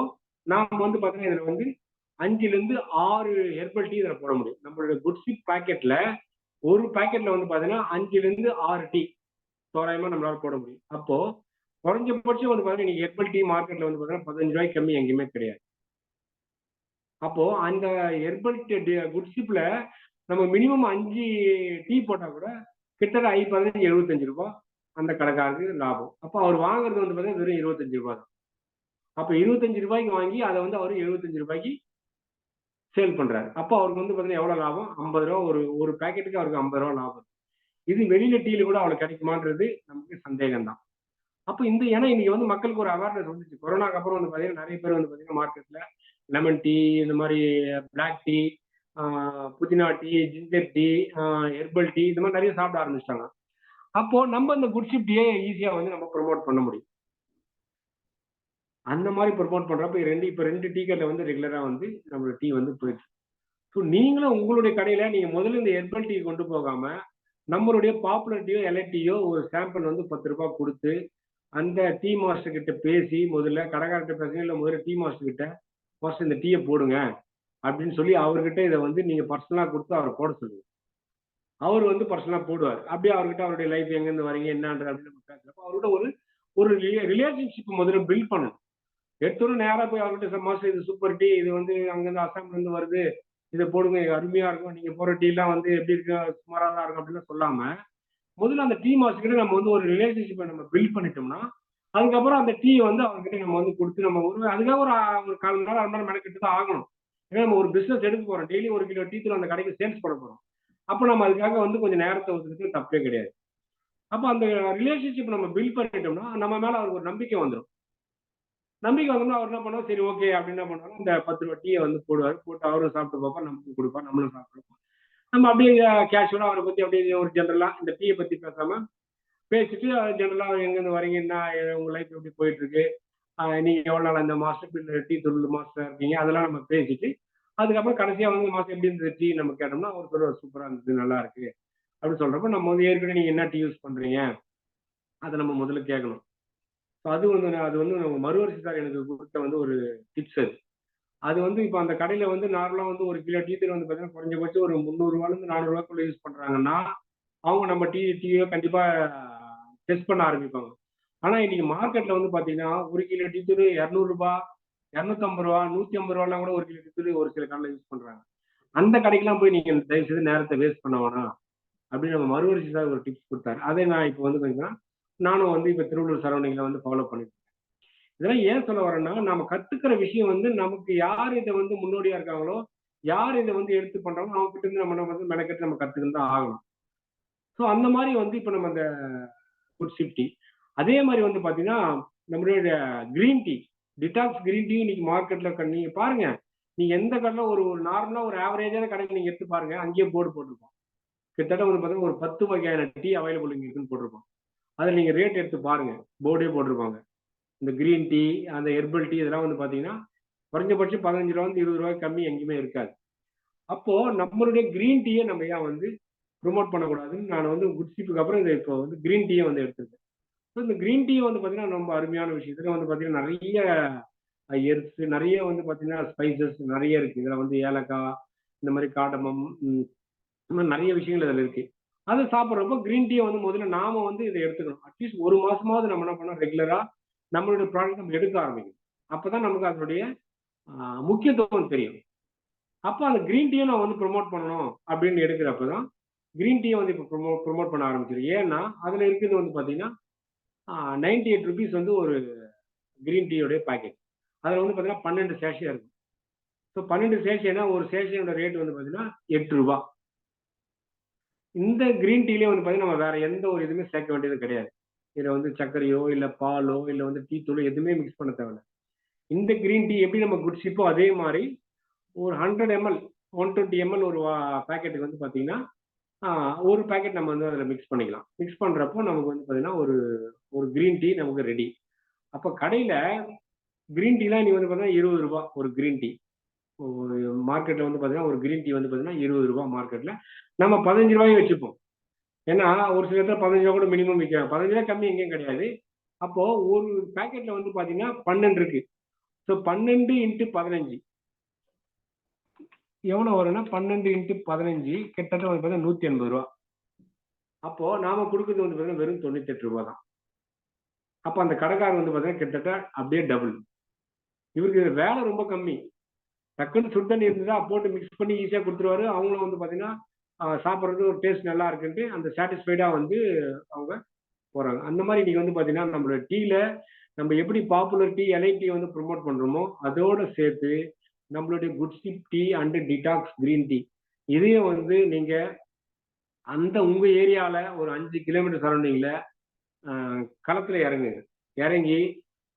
நாம் வந்து பார்த்தீங்கன்னா இதில் வந்து 5லிருந்து 6 ஹெர்பல் டீ இதில் போட முடியும். நம்மளுடைய குட் ஷிப் பாக்கெட்ல ஒரு பாக்கெட்ல வந்து பார்த்தீங்கன்னா 5லிருந்து 6 டீ தோராயமா நம்மளால போட முடியும். அப்போ குறைஞ்சபட்சம் வந்து பாத்தீங்கன்னா நீங்க ஹெர்பல் டீ மார்க்கெட்ல வந்து பாத்தீங்கன்னா 15 ரூபாய்க்கு கம்மி எங்கேயுமே கிடையாது. அப்போ அந்த ஹெர்பல் குட் ஷிப்ல நம்ம மினிமம் 5 டீ போட்டா கூட கிட்டத்தட்ட 15 75 ரூபாய் அந்த கடைக்காரருக்கு லாபம். அப்போ அவர் வாங்குறது வந்து பாத்தீங்கன்னா வெறும் 25 ரூபாய் தான். அப்ப 25 ரூபாய்க்கு வாங்கி அதை வந்து அவரு 75 ரூபாய்க்கு சேல் பண்றாரு. அப்போ அவருக்கு வந்து பாத்தீங்கன்னா எவ்வளவு லாபம்? 50 ரூபாய். ஒரு ஒரு பாக்கெட்டுக்கு அவருக்கு 50 ரூபாய் லாபம். இது வெளியில டீல கூட அவ்வளவு கிடைக்குமான்றது நமக்கு சந்தேகம் தான். அப்ப இந்த ஏன்னா இன்னைக்கு வந்து மக்களுக்கு ஒரு அவேர்னஸ் வந்துச்சு. கொரோனாக்கு அப்புறம் வந்து பாத்தீங்கன்னா நிறைய பேர் வந்து பாத்தீங்கன்னா மார்க்கெட்ல லெமன் டீ, இந்த மாதிரி பிளாக் டீ, புதினா tea, ginger tea, herbal tea இந்த மாதிரி நிறைய சாப்பிட ஆரம்பிச்சிட்டாங்க. அப்போ நம்ம இந்த குட் ஷிப் டீயை ஈஸியா வந்து நம்ம ப்ரொமோட் பண்ண முடியும். அந்த மாதிரி ப்ரொமோட் பண்றப்ப இப்ப ரெண்டு டீ கடையில வந்து ரெகுலரா வந்து நம்மளோட டீ வந்து போயிடுச்சு. ஸோ நீங்களும் உங்களுடைய கடையில நீங்க முதல்ல இந்த ஹெர்பல் டீ கொண்டு போகாம நம்மளுடைய பாப்புலர் டீயோ எல்ஐடியோ ஒரு சாம்பிள் வந்து 10 ரூபாய் கொடுத்து அந்த டீ மாஸ்டர் கிட்ட பேசி முதல்ல கடைக்காரர்கிட்ட பேசுங்க, இல்லை முதல்ல டீ மாஸ்டர் கிட்ட மாஸ்டர் இந்த டீயை போடுங்க அப்படின்னு சொல்லி அவர்கிட்ட இதை வந்து நீங்க பர்சனலா கொடுத்து அவரை போட சொல்லுங்க. அவர் வந்து பர்சனலா போடுவார். அப்படியே அவர்கிட்ட அவருடைய லைஃப் எங்கேருந்து வரீங்க என்னன்ற அப்படின்னு நம்ம பேசுறப்போ அவர்கிட்ட ஒரு ஒரு ரிலேஷன்ஷிப் முதல்ல பில்ட் பண்ணணும். எடுத்தோன்னு நேரா போய் அவர்கிட்ட மாஸ்டர் இது சூப்பர் டீ, இது வந்து அங்கிருந்து அசாம்ல இருந்து வருது, இதை போடுங்க அருமையா இருக்கும், நீங்க போற டீ எல்லாம் வந்து எப்படி இருக்கு சுமாரா தான் இருக்கும் அப்படின்னு சொல்லாம முதல்ல அந்த டீ மாஸ்டர் கிட்ட நம்ம வந்து ஒரு ரிலேஷன்ஷிப்பை நம்ம பில்ட் பண்ணிட்டோம்னா அதுக்கப்புறம் அந்த டீ வந்து அவங்ககிட்ட நம்ம வந்து கொடுத்து நம்ம அதுக்காக ஒரு 1/4 மணி நேரம் 1/2 மணி நேரம் மெனக்கிட்டு தான் ஆகணும். ஏன்னா நம்ம ஒரு பிசினஸ் எடுக்க போறோம், டெய்லி 1 கிலோ டீ தூள் அந்த கடைக்கு சேல்ஸ் பண்ண போறோம். அப்போ நம்ம அதுக்காக வந்து கொஞ்சம் நேரத்தை ஒதுக்குறது தப்பே கிடையாது. அப்போ அந்த ரிலேஷன்ஷிப் நம்ம பில்ட் பண்ணிட்டோம்னா நம்ம மேல அவருக்கு ஒரு நம்பிக்கை வந்துடும். நம்பிக்கை வந்தோம்னா அவர் என்ன பண்ணுவார், சரி ஓகே அப்படின்னு என்ன பண்ணுவாரு, இந்த 10 ரூபாய் டீயை வந்து போடுவார். போட்டு அவரும் சாப்பிட்டு பார்ப்போம், நமக்கும் கொடுப்பார், நம்மளும் சாப்பிடுவோம். நம்ம அப்படியே கேஷுவலா அவரை பத்தி அப்படியே ஒரு ஜென்ரலா இந்த டீயை பத்தி பேசாம பேசிட்டு ஜெனரலா எங்கேருந்து வரீங்க, என்ன உங்க லைஃப் எப்படி போயிட்டு இருக்கு, நீங்க எவ்வளவு நாள் அந்த மாஸ்டர் டீ தூள் மாஸ்டர் இருக்கீங்க, அதெல்லாம் நம்ம பேசிட்டு அதுக்கப்புறம் கடைசியா வந்து மாஸ்டர் எப்படி இருந்தது டீ நம்ம கேட்டோம்னா அவர் சொல்லுவார் சூப்பரா இருந்தது நல்லா இருக்கு அப்படின்னு சொல்றப்ப நம்ம வந்து ஏற்கனவே நீங்க என்ன டீ யூஸ் பண்றீங்க அதை நம்ம முதல்ல கேட்கணும். அது வந்து நம்ம மறுவரிசை சார் எனக்கு கொடுத்த வந்து ஒரு டிப்ஸ் அது. அது வந்து இப்போ அந்த கடையில வந்து நார்மலா வந்து 1 கிலோ டீ தூள் வந்து பார்த்தீங்கன்னா குறைஞ்சபட்சம் ஒரு 300 ரூபாயிலிருந்து 400 ரூபாய்க்குள்ள யூஸ் பண்றாங்கன்னா அவங்க நம்ம டீயோ கண்டிப்பா டெஸ்ட் பண்ண ஆரம்பிப்பாங்க. ஆனா இன்னைக்கு மார்க்கெட்ல வந்து பாத்தீங்கன்னா 1 கிலோ டீ தூள் 200 ரூபாய், 250 ரூபாய், 150 ரூபாய்லாம் கூட 1 கிலோ டீ தூள் ஒரு சில கடையில யூஸ் பண்றாங்க. அந்த கடைக்கெல்லாம் போய் நீங்க தயவு செய்து நேரத்தை வேஸ்ட் பண்ண வேணாம் அப்படின்னு நம்ம மறுவரிசை சார் ஒரு டிப்ஸ் கொடுத்தாரு. அதை நான் இப்போ வந்து பாத்தீங்கன்னா நானும் வந்து இப்ப திருவள்ளூர் சரௌண்டிங்ல வந்து ஃபாலோ பண்ணிட்டு இருக்கேன். இதெல்லாம் ஏன் சொல்ல வரேன்னா நம்ம கத்துக்கிற விஷயம் வந்து நமக்கு யார் இதை வந்து முன்னோடியா இருக்காங்களோ யார் இதை வந்து எடுத்து பண்றாங்களோ அவங்க கிட்ட இருந்து நம்ம வந்து மெனக்கெட்டு நம்ம கத்துக்கிட்டு தான் ஆகணும். ஸோ அந்த மாதிரி வந்து இப்போ நம்ம அந்த குட் ஷிப் டீ அதே மாதிரி வந்து பாத்தீங்கன்னா நம்மளுடைய green tea detox green tea இன்னைக்கு மார்க்கெட்ல நீங்க பாருங்க, நீங்க எந்த கடையில ஒரு நார்மலா ஒரு ஆவரேஜான கடைக்கு நீங்க எடுத்து பாருங்க, அங்கேயே போர்டு போட்டிருப்போம். கிட்டத்தட்ட வந்து பாத்தீங்கன்னா ஒரு 10 வகையான டீ அவைலபிள் இங்க இருக்குன்னு போட்டிருப்போம். அதில் நீங்க ரேட் எடுத்து பாருங்க, போர்டே போட்டிருப்பாங்க. இந்த கிரீன் டீ அந்த ஹெர்பல் டீ இதெல்லாம் வந்து பாத்தீங்கன்னா குறைஞ்சபட்சம் 15 ரூபா 20 ரூபாய்க்கு கம்மி எங்கேயுமே இருக்காது. அப்போ நம்மளுடைய கிரீன் டீயை நம்ம ஏன் வந்து ப்ரொமோட் பண்ணக்கூடாதுன்னு நான் வந்து குட் ஷிப்புக்கு அப்புறம் இதை இப்போ வந்து கிரீன் டீயை வந்து எடுத்திருக்கேன். ஸோ இந்த கிரீன் டீ வந்து பார்த்தீங்கன்னா ரொம்ப அருமையான விஷயம். இதில் வந்து பார்த்தீங்கன்னா நிறைய எர்ஸ் நிறைய வந்து பார்த்தீங்கன்னா ஸ்பைசஸ் நிறைய இருக்கு. இதில் வந்து ஏலக்காய் இந்த மாதிரி காடமம் இந்த மாதிரி நிறைய விஷயங்கள் இதில் இருக்கு. அதை சாப்பிட்றப்போ கிரீன் டீயை வந்து முதல்ல நாம வந்து இதை எடுத்துக்கணும். அட்லீஸ்ட் 1 மாசமாவது நம்ம என்ன பண்ணோம், ரெகுலரா நம்மளுடைய ப்ராடக்ட் நம்ம எடுக்க ஆரம்பிக்கணும். அப்பதான் நமக்கு அதனுடைய முக்கியத்துவம் தெரியும். அப்போ அந்த கிரீன் டீயை நான் வந்து ப்ரொமோட் பண்ணணும் அப்படின்னு எடுக்கிறப்பதான் கிரீன் டீயை வந்து இப்போ ப்ரொமோட் பண்ண ஆரம்பிச்சிருக்கு. ஏன்னா அதுல இருக்கிறது வந்து பாத்தீங்கன்னா 98 ருபீஸ் வந்து ஒரு கிரீன் டீயோடைய பேக்கெட். அதுல வந்து பாத்தீங்கன்னா 12 சேஷே இருக்கும். ஸோ 12 சேஷேனா ஒரு சேஷையோட ரேட் வந்து பாத்தீங்கன்னா 8 ரூபாய். இந்த கிரீன் டீலயே வந்து பாத்தீங்கன்னா நம்ம வேற எந்த ஒரு இதுவுமே சேர்க்க வேண்டியது கிடையாது. இதுல வந்து சர்க்கரையோ இல்ல பாலோ இல்ல வந்து டீ தூளோ எதுவுமே மிக்ஸ் பண்ண தேவையில்ல. இந்த கிரீன் டீ எப்படி நம்ம குட் ஷிப்போ அதே மாதிரி ஒரு 100 ml 120 ml ஒரு பேக்கெட்டுக்கு வந்து பாத்தீங்கன்னா ஒரு பேக்கெட் நம்ம வந்து அதில் மிக்ஸ் பண்ணிக்கலாம். மிக்ஸ் பண்றப்போ நமக்கு வந்து பார்த்தீங்கன்னா ஒரு ஒரு கிரீன் டீ நமக்கு ரெடி. அப்போ கடையில் கிரீன் டீலாம் நீ வந்து பார்த்தீங்கன்னா 20 ரூபாய் ஒரு கிரீன் டீ. மார்க்கெட்டில் வந்து பார்த்தீங்கன்னா ஒரு கிரீன் டீ வந்து பார்த்தீங்கன்னா 20 ரூபாய் மார்க்கெட்டில். நம்ம 15 ரூபாயும் வச்சுப்போம். ஏன்னா ஒரு சில இடத்துல 15 ரூபா கூட மினிமம் விற்கிறாங்க. 15 ரூபாய் கம்மி எங்கேயும் கிடையாது. அப்போ ஒரு பேக்கெட்ல வந்து பார்த்தீங்கன்னா 12 இருக்கு. ஸோ 12 × 15 எவ்வளோ வரும்னா 12 × 15 கிட்டத்தட்ட வந்து பார்த்தீங்கன்னா 180 ரூபா. அப்போ நாம கொடுக்குறது வந்து பார்த்தீங்கன்னா வெறும் 98 ரூபாய் தான். அப்போ அந்த கடைக்காரர் வந்து பார்த்தீங்கன்னா கிட்டத்தட்ட அப்படியே டபுள். இவருக்கு வேலை ரொம்ப கம்மி. டக்குன்னு சுடு தண்ணி இருந்ததா போட்டு மிக்ஸ் பண்ணி ஈஸியாக கொடுத்துருவாரு. அவங்களும் வந்து பார்த்தீங்கன்னா சாப்பிட்றது ஒரு டேஸ்ட் நல்லா இருக்குன்ட்டு அந்த சாட்டிஸ்ஃபைடாக வந்து அவங்க போகிறாங்க. அந்த மாதிரி இன்னைக்கு வந்து பார்த்தீங்கன்னா நம்மளோட டீல நம்ம எப்படி பாப்புலர் டீ, எலை டீ வந்து ப்ரொமோட் பண்ணுறோமோ அதோட சேர்த்து நம்மளுடைய good chip tea and detox green tea இதையும் வந்து நீங்கள் அந்த உங்கள் ஏரியாவில் ஒரு 5 கிலோமீட்டர் சரௌண்டிங்கில் களத்தில் இறங்குங்க. இறங்கி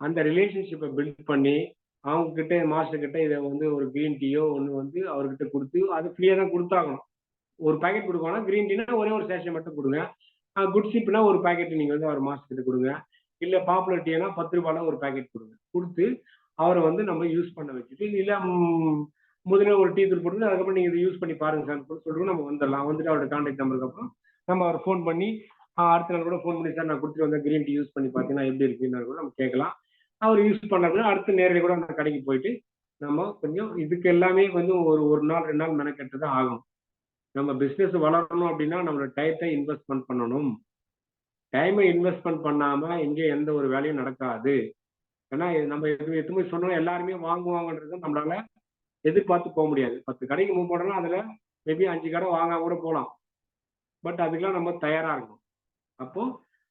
அந்த ரிலேஷன்ஷிப்பை பில்ட் பண்ணி அவங்க கிட்ட மாஸ்டர் கிட்ட இதை வந்து ஒரு கிரீன் டீயோ ஒன்று வந்து அவர்கிட்ட கொடுத்து அது ஃப்ரீயாக தான் கொடுத்தாகணும். ஒரு பாக்கெட் கொடுக்கணும். கிரீன் டீனா ஒரே ஒரு சேஷன் மட்டும் கொடுங்க. குட் சிப்னா ஒரு பாக்கெட் நீங்கள் வந்து அவர் மாஸ்டர் கிட்ட கொடுங்க. இல்லை பாப்புலர் டீனா 10 ரூபாய்ல ஒரு பாக்கெட் கொடுங்க. கொடுத்து அவரை வந்து நம்ம யூஸ் பண்ண வச்சுட்டு இல்லை முதல்ல ஒரு டீ தூள் போட்டு அதுக்கப்புறம் நீங்கள் இதை யூஸ் பண்ணி பாருங்க சார் சொல்லிட்டு நம்ம வந்துடலாம். வந்துட்டு அவரோட கான்டாக்ட் நம்பருக்கு அப்புறம் நம்ம அவர் ஃபோன் பண்ணி அடுத்த நாள் கூட ஃபோன் பண்ணி சார் நான் கொடுத்துட்டு வந்த கிரீன் டீ யூஸ் பண்ணி பார்த்தீங்கன்னா எப்படி இருக்குன்னு கூட நம்ம கேட்கலாம். அவர் யூஸ் பண்ண அடுத்த நேரடியாக கூட அந்த கடைக்கு போயிட்டு நம்ம கொஞ்சம் இதுக்கு எல்லாமே கொஞ்சம் ஒரு நாள் 2 நாள் மெனக்கெட்டு தான் ஆகும். நம்ம பிஸ்னஸ் வளரணும் அப்படின்னா நம்மளோட டயத்தை இன்வெஸ்ட்மெண்ட் பண்ணணும். டைமை இன்வெஸ்ட்மெண்ட் பண்ணாம இங்கே எந்த ஒரு வேலையும் நடக்காது. ஏன்னா நம்ம எதுவுமே சொன்னோம் எல்லாருமே வாங்குவாங்கன்றது நம்மளால எதிர்பார்த்து போக முடியாது. 10 கடைக்கு மூவ் போடணும், அதுல மேபி 5 கடை வாங்காம கூட போகலாம். பட் அதுக்கெல்லாம் நம்ம தயாரா இருக்கணும். அப்போ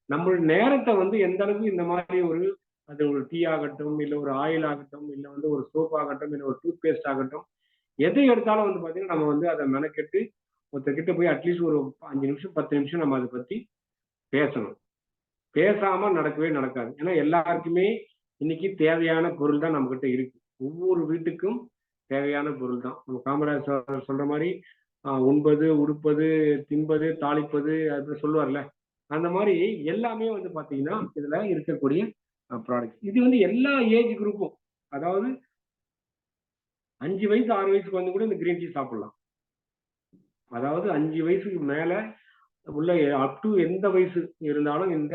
நம்மளோட நேரத்தை வந்து எந்த அளவுக்கு இந்த மாதிரி அது ஒரு டீ ஆகட்டும், இல்லை ஒரு ஆயில் ஆகட்டும், இல்லை வந்து ஒரு சோப் ஆகட்டும், இல்லை ஒரு டூத் பேஸ்ட் ஆகட்டும், எதை எடுத்தாலும் வந்து பார்த்தீங்கன்னா நம்ம வந்து அதை மெனக்கெட்டு ஒருத்தர்கிட்ட போய் அட்லீஸ்ட் ஒரு 5 நிமிஷம் 10 நிமிஷம் நம்ம அதை பற்றி பேசணும். பேசாம நடக்கவே நடக்காது. ஏன்னா எல்லாருக்குமே இன்னைக்கு தேவையான பொருள் தான் நம்ம கிட்ட இருக்கு. ஒவ்வொரு வீட்டுக்கும் தேவையான பொருள் தான். நம்ம காமராஜர் சொல்ற மாதிரி உண்பது, உடுப்பது, தின்பது, தாளிப்பது அப்படின்னு சொல்லுவார்ல. அந்த மாதிரி எல்லாமே வந்து பாத்தீங்கன்னா இதுல இருக்கக்கூடிய ப்ராடக்ட். இது வந்து எல்லா ஏஜ் குரூப்பும், அதாவது 5 வயசு 6 வயசுக்கு வந்து கூட இந்த கிரீன் டீ சாப்பிடலாம். அதாவது 5 வயசுக்கு மேல உள்ள அப் டு எந்த வயசு இருந்தாலும் இந்த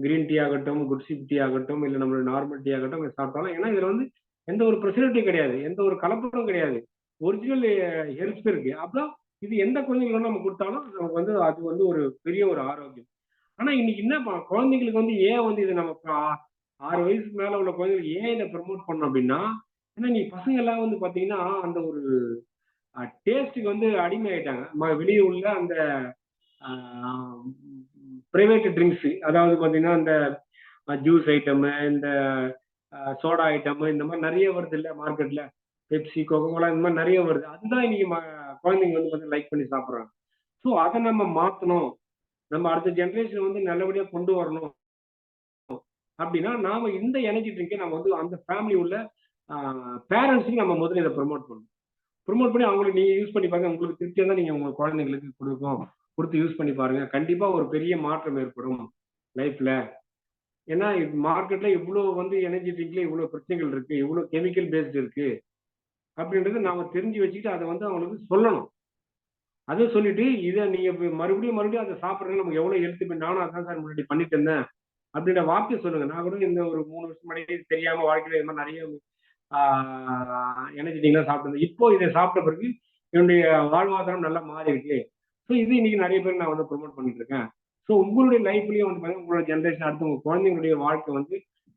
கிரீன் டீ ஆகட்டும், குட் சிப் டீ ஆகட்டும், இல்லை நம்மளோட நார்மல் டீ ஆகட்டும் சாப்பிட்டாலும். ஏன்னா இதுல வந்து எந்த ஒரு ப்ரிசர்வேட்டிவ் கிடையாது, எந்த ஒரு கலப்படம் கிடையாது, ஒரிஜினல் ஹெர்ப்ஸ் இருக்கு. அப்புறம் இது எந்த குழந்தைகளும் நம்ம கொடுத்தாலும் நமக்கு வந்து அது வந்து ஒரு பெரிய ஒரு ஆரோக்கியம். ஆனா இன்னைக்கு என்ன குழந்தைங்களுக்கு வந்து ஏன் வந்து இது நம்ம 6 வயசுக்கு மேல உள்ள குழந்தைகளுக்கு ஏன் இதை ப்ரமோட் பண்ணோம் அப்படின்னா, ஏன்னா நீ பசங்க எல்லாம் வந்து பாத்தீங்கன்னா அந்த ஒரு டேஸ்ட்டுக்கு வந்து அடிமை ஆயிட்டாங்க. வெளியே உள்ள அந்த பிரைவேட் ட்ரிங்க்ஸ், அதாவது பாத்தீங்கன்னா இந்த ஜூஸ் ஐட்டம், இந்த சோடா ஐட்டம், இந்த மாதிரி நிறைய வருது இல்ல மார்க்கெட்ல, பெப்சி, கோகோகோலா இந்த மாதிரி நிறைய வருது. அதுதான் இன்னைக்கு குழந்தைங்க வந்து பார்த்தீங்கன்னா லைக் பண்ணி சாப்பிட்றாங்க. ஸோ அதை நம்ம மாற்றணும், நம்ம அடுத்த ஜென்ரேஷன் வந்து நல்லபடியாக கொண்டு வரணும் அப்படின்னா நாம இந்த எனர்ஜி ட்ரிங்கை நம்ம வந்து அந்த ஃபேமிலி உள்ள பேரண்ட்ஸுக்கு நம்ம முதல்ல இதை ப்ரொமோட் பண்ணணும். ப்ரொமோட் பண்ணி அவங்களுக்கு நீங்க யூஸ் பண்ணி பாருங்க, உங்களுக்கு திருப்தியாக தான் நீங்க உங்க குழந்தைங்களுக்கு கொடுத்து யூஸ் பண்ணி பாருங்க. கண்டிப்பா ஒரு பெரிய மாற்றம் ஏற்படும் லைஃப்ல. ஏன்னா மார்க்கெட்ல இவ்வளவு வந்து எனர்ஜி ட்ரிங்க்ல இவ்வளவு பிரச்சனைகள் இருக்கு, இவ்வளவு கெமிக்கல் பேஸ்ட் இருக்கு அப்படின்றது நாம தெரிஞ்சு வச்சுக்கிட்டு அதை வந்து அவங்களுக்கு சொல்லணும். அதை சொல்லிட்டு இதை நீங்க மறுபடியும் அதை சாப்பிட்றது நமக்கு எவ்வளவு ஹெல்த், நானும் அதான் சார் முன்னாடி பண்ணிட்டு இருந்தேன் அப்படின்ற வார்த்தையை சொல்லுங்க. நான் கூட இந்த ஒரு 3 வருஷம் முன்னாடி தெரியாம வாழ்க்கையில இது மாதிரி நிறைய எனர்ஜி ட்ரிங்க்லாம் சாப்பிட்டு இப்போ இதை சாப்பிட்ட பிறகு என்னுடைய வாழ்வாதாரம் நல்லா மாறி இருக்கு. ஸோ இது இன்னைக்கு நிறைய பேர் நான் வந்து ப்ரொமோட் பண்ணிட்டு இருக்கேன். ஸோ உங்களுடைய லைஃப்லயும் வந்து பாத்தீங்கன்னா உங்களோட ஜென்ரேஷன் அடுத்து உங்க குழந்தைங்களுடைய வாழ்க்கை வந்து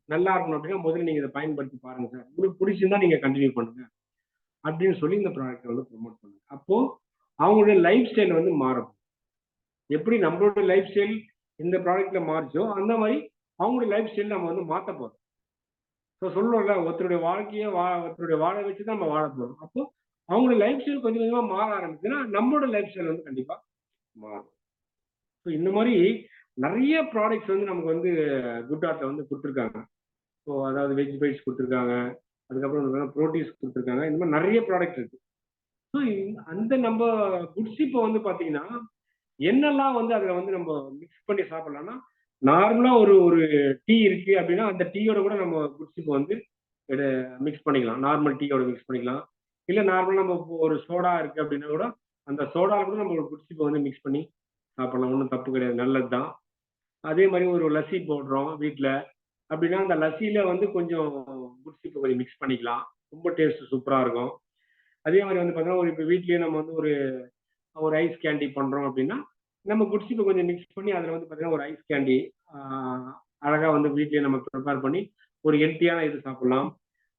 நல்லா இருக்கணும் அப்படின்னா முதல்ல நீங்க இதை பயன்படுத்தி பாருங்க சார். உங்களுக்கு பிடிச்சிருந்தா நீங்க கண்டினியூ பண்ணுங்க அப்படின்னு சொல்லி இந்த ப்ராடக்ட்டை வந்து ப்ரொமோட் பண்ணுங்க. அப்போ அவங்களுடைய லைஃப் ஸ்டைல் வந்து மாறும். எப்படி நம்மளோட லைஃப் ஸ்டைல் இந்த ப்ராடக்ட்ல மாறிச்சோ அந்த மாதிரி அவங்களுடைய லைஃப் ஸ்டைல் நம்ம வந்து மாற்ற போறோம். ஸோ சொல்லணும்ல, ஒருத்தருடைய வாழ்க்கையை ஒருத்தருடைய வாழ வச்சு தான் நம்ம வாழ போறோம். அப்போ அவங்களுடைய லைஃப் ஸ்டைல் கொஞ்சம் கொஞ்சமா மாற ஆரம்பிச்சுன்னா நம்மளோட லைஃப் ஸ்டைல் வந்து கண்டிப்பா மாறும். ஸோ இந்த மாதிரி நிறைய ப்ராடக்ட்ஸ் வந்து நமக்கு வந்து குட் ஆர்ட்ல வந்து கொடுத்துருக்காங்க. ஸோ அதாவது வெஜ் பைட்ஸ் கொடுத்துருக்காங்க, அதுக்கப்புறம் ப்ரோட்டீன்ஸ் கொடுத்துருக்காங்க. இந்த மாதிரி நிறைய ப்ராடக்ட் இருக்கு. ஸோ அந்த நம்ம குட்ஸ் இப்போ வந்து பார்த்தீங்கன்னா என்னெல்லாம் வந்து அதில் வந்து நம்ம மிக்ஸ் பண்ணி சாப்பிடலாம்னா, நார்மலா ஒரு டீ இருக்கு அப்படின்னா அந்த டீயோட கூட நம்ம குட்ஸ் இப்போ வந்து மிக்ஸ் பண்ணிக்கலாம். நார்மல் டீயோட மிக்ஸ் பண்ணிக்கலாம். இல்லை நார்மலாக நம்ம ஒரு சோடா இருக்கு அப்படின்னா கூட அந்த சோடாவில் கூட நம்ம ஒரு குட்ஸ் இப்போ வந்து மிக்ஸ் பண்ணி சாப்பிடலாம். ஒன்றும் தப்பு கிடையாது, நல்லது தான். அதே மாதிரி ஒரு லஸ்ஸி போடுறோம் வீட்டில் அப்படின்னா அந்த லஸ்ஸியில வந்து கொஞ்சம் குட்ஸ் இப்போ கொஞ்சம் மிக்ஸ் பண்ணிக்கலாம். ரொம்ப டேஸ்ட் சூப்பராக இருக்கும். அதே மாதிரி வந்து பார்த்தீங்கன்னா இப்போ வீட்லயே நம்ம வந்து ஒரு ஐஸ் கேண்டி பண்றோம் அப்படின்னா நம்ம குட்ஸ் இப்போ கொஞ்சம் மிக்ஸ் பண்ணி அதில் வந்து பார்த்தீங்கன்னா ஒரு ஐஸ் கேண்டி அழகா வந்து வீட்லயே நம்ம ப்ரிப்பேர் பண்ணி ஒரு ஹெல்த்தியான இது சாப்பிடலாம்.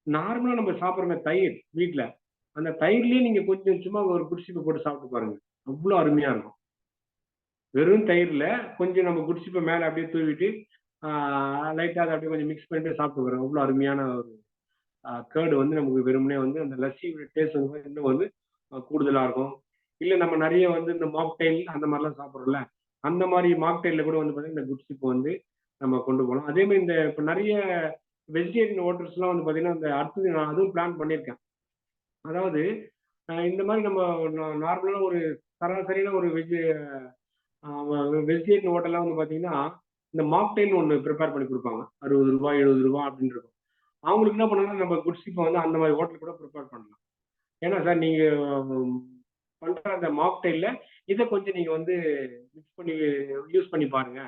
நார்மலா நம்ம சாப்பிடுற தயிர் வீட்ல, அந்த தயிர்லயே நீங்க கொஞ்சம் சும்மா ஒரு குடிசிப்பு போட்டு சாப்பிட்டு பாருங்க. அவ்வளவு அருமையா இருக்கும். வெறும் தயிர்ல கொஞ்சம் நம்ம குடிசிப்ப மேல அப்படியே தூவிட்டு லைட்டா அதை அப்படியே கொஞ்சம் மிக்ஸ் பண்ணிட்டு சாப்பிட்டு வரோம். அவ்வளவு அருமையான ஒரு கேர்டு வந்து நமக்கு வெறுமனே வந்து அந்த லஸ்ஸியோட டேஸ்ட் வந்து இன்னும் வந்து கூடுதலா இருக்கும். இல்ல நம்ம நிறைய வந்து இந்த மாக்டைல் அந்த மாதிரிலாம் சாப்பிடுறோம்ல, அந்த மாதிரி மாக்டைல்ல கூட வந்து பாத்தீங்கன்னா இந்த குட்சிப் வந்து நம்ம கொண்டு போகலாம். அதே மாதிரி இந்த இப்ப நிறைய வெஜிடேரியன் ஹோட்டல்ஸ் எல்லாம் வந்து பாத்தீங்கன்னா இந்த அடுத்தது நான் அதுவும் பிளான் பண்ணியிருக்கேன். அதாவது இந்த மாதிரி நம்ம நார்மலா ஒரு சராசரியான ஒரு வெஜிடேரியன் ஹோட்டல்லாம் வந்து பாத்தீங்கன்னா இந்த மாக்டைல் ஒன்று ப்ரிப்பேர் பண்ணி கொடுப்பாங்க. ₹60 ₹70 அப்படின்னு இருக்கும். அவங்களுக்கு என்ன பண்ணணும்னா நம்ம குட்சிப்பை வந்து அந்த மாதிரி ஹோட்டல் கூட ப்ரிப்பேர் பண்ணலாம். ஏன்னா சார் நீங்க பண்ற அந்த மாக்டைல்ல இதை கொஞ்சம் நீங்க வந்து மிக்ஸ் பண்ணி யூஸ் பண்ணி பாருங்க.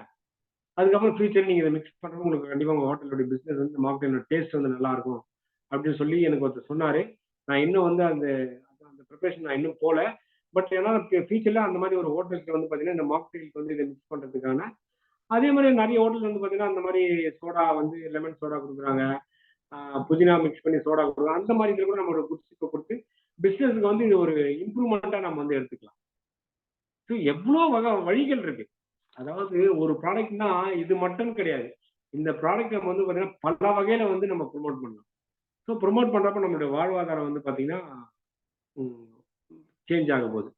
அதுக்கப்புறம் ஃபியூச்சர் நீங்க இதை மிக்ஸ் பண்றது உங்களுக்கு கண்டிப்பா உங்க ஹோட்டலோட பிசினஸ் வந்து மாக்டைலோட டேஸ்ட் வந்து நல்லா இருக்கும் அப்படின்னு சொல்லி எனக்கு ஒருத்தர் சொன்னாரு. நான் இன்னும் வந்து அந்த அந்த ப்ரிப்பரேஷன் நான் இன்னும் போல. பட் ஏன்னா ஃபியூச்சர்ல அந்த மாதிரி ஒரு ஹோட்டலுக்கு வந்து பாத்தீங்கன்னா இந்த மாக்டைலுக்கு வந்து இதை மிக்ஸ் பண்றதுக்கான அதே மாதிரி நிறைய ஹோட்டல் வந்து பாத்தீங்கன்னா அந்த மாதிரி சோடா வந்து லெமன் சோடா கொடுக்குறாங்க, புதினா மிக்ஸ் பண்ணி சோடா கொடுக்குறாங்க. அந்த மாதிரி இதில் கூட நம்ம ஒரு குட்சிப்பை கொடுத்து பிசினஸ்க்கு வந்து இது ஒரு இம்ப்ரூவ்மெண்ட்டா நம்ம வந்து எடுத்துக்கலாம். ஸோ எவ்வளோ வழிகள் இருக்கு. அதாவது ஒரு ப்ராடக்ட்னா இது மட்டும் கிடையாது. இந்த ப்ராடக்ட் நம்ம வந்து பார்த்தீங்கன்னா பல வகையில வந்து நம்ம ப்ரொமோட் பண்ணலாம். ஸோ ப்ரொமோட் பண்றப்ப நம்மளுடைய வாழ்வாதாரம் வந்து பார்த்தீங்கன்னா சேஞ்ச் ஆக போகுது.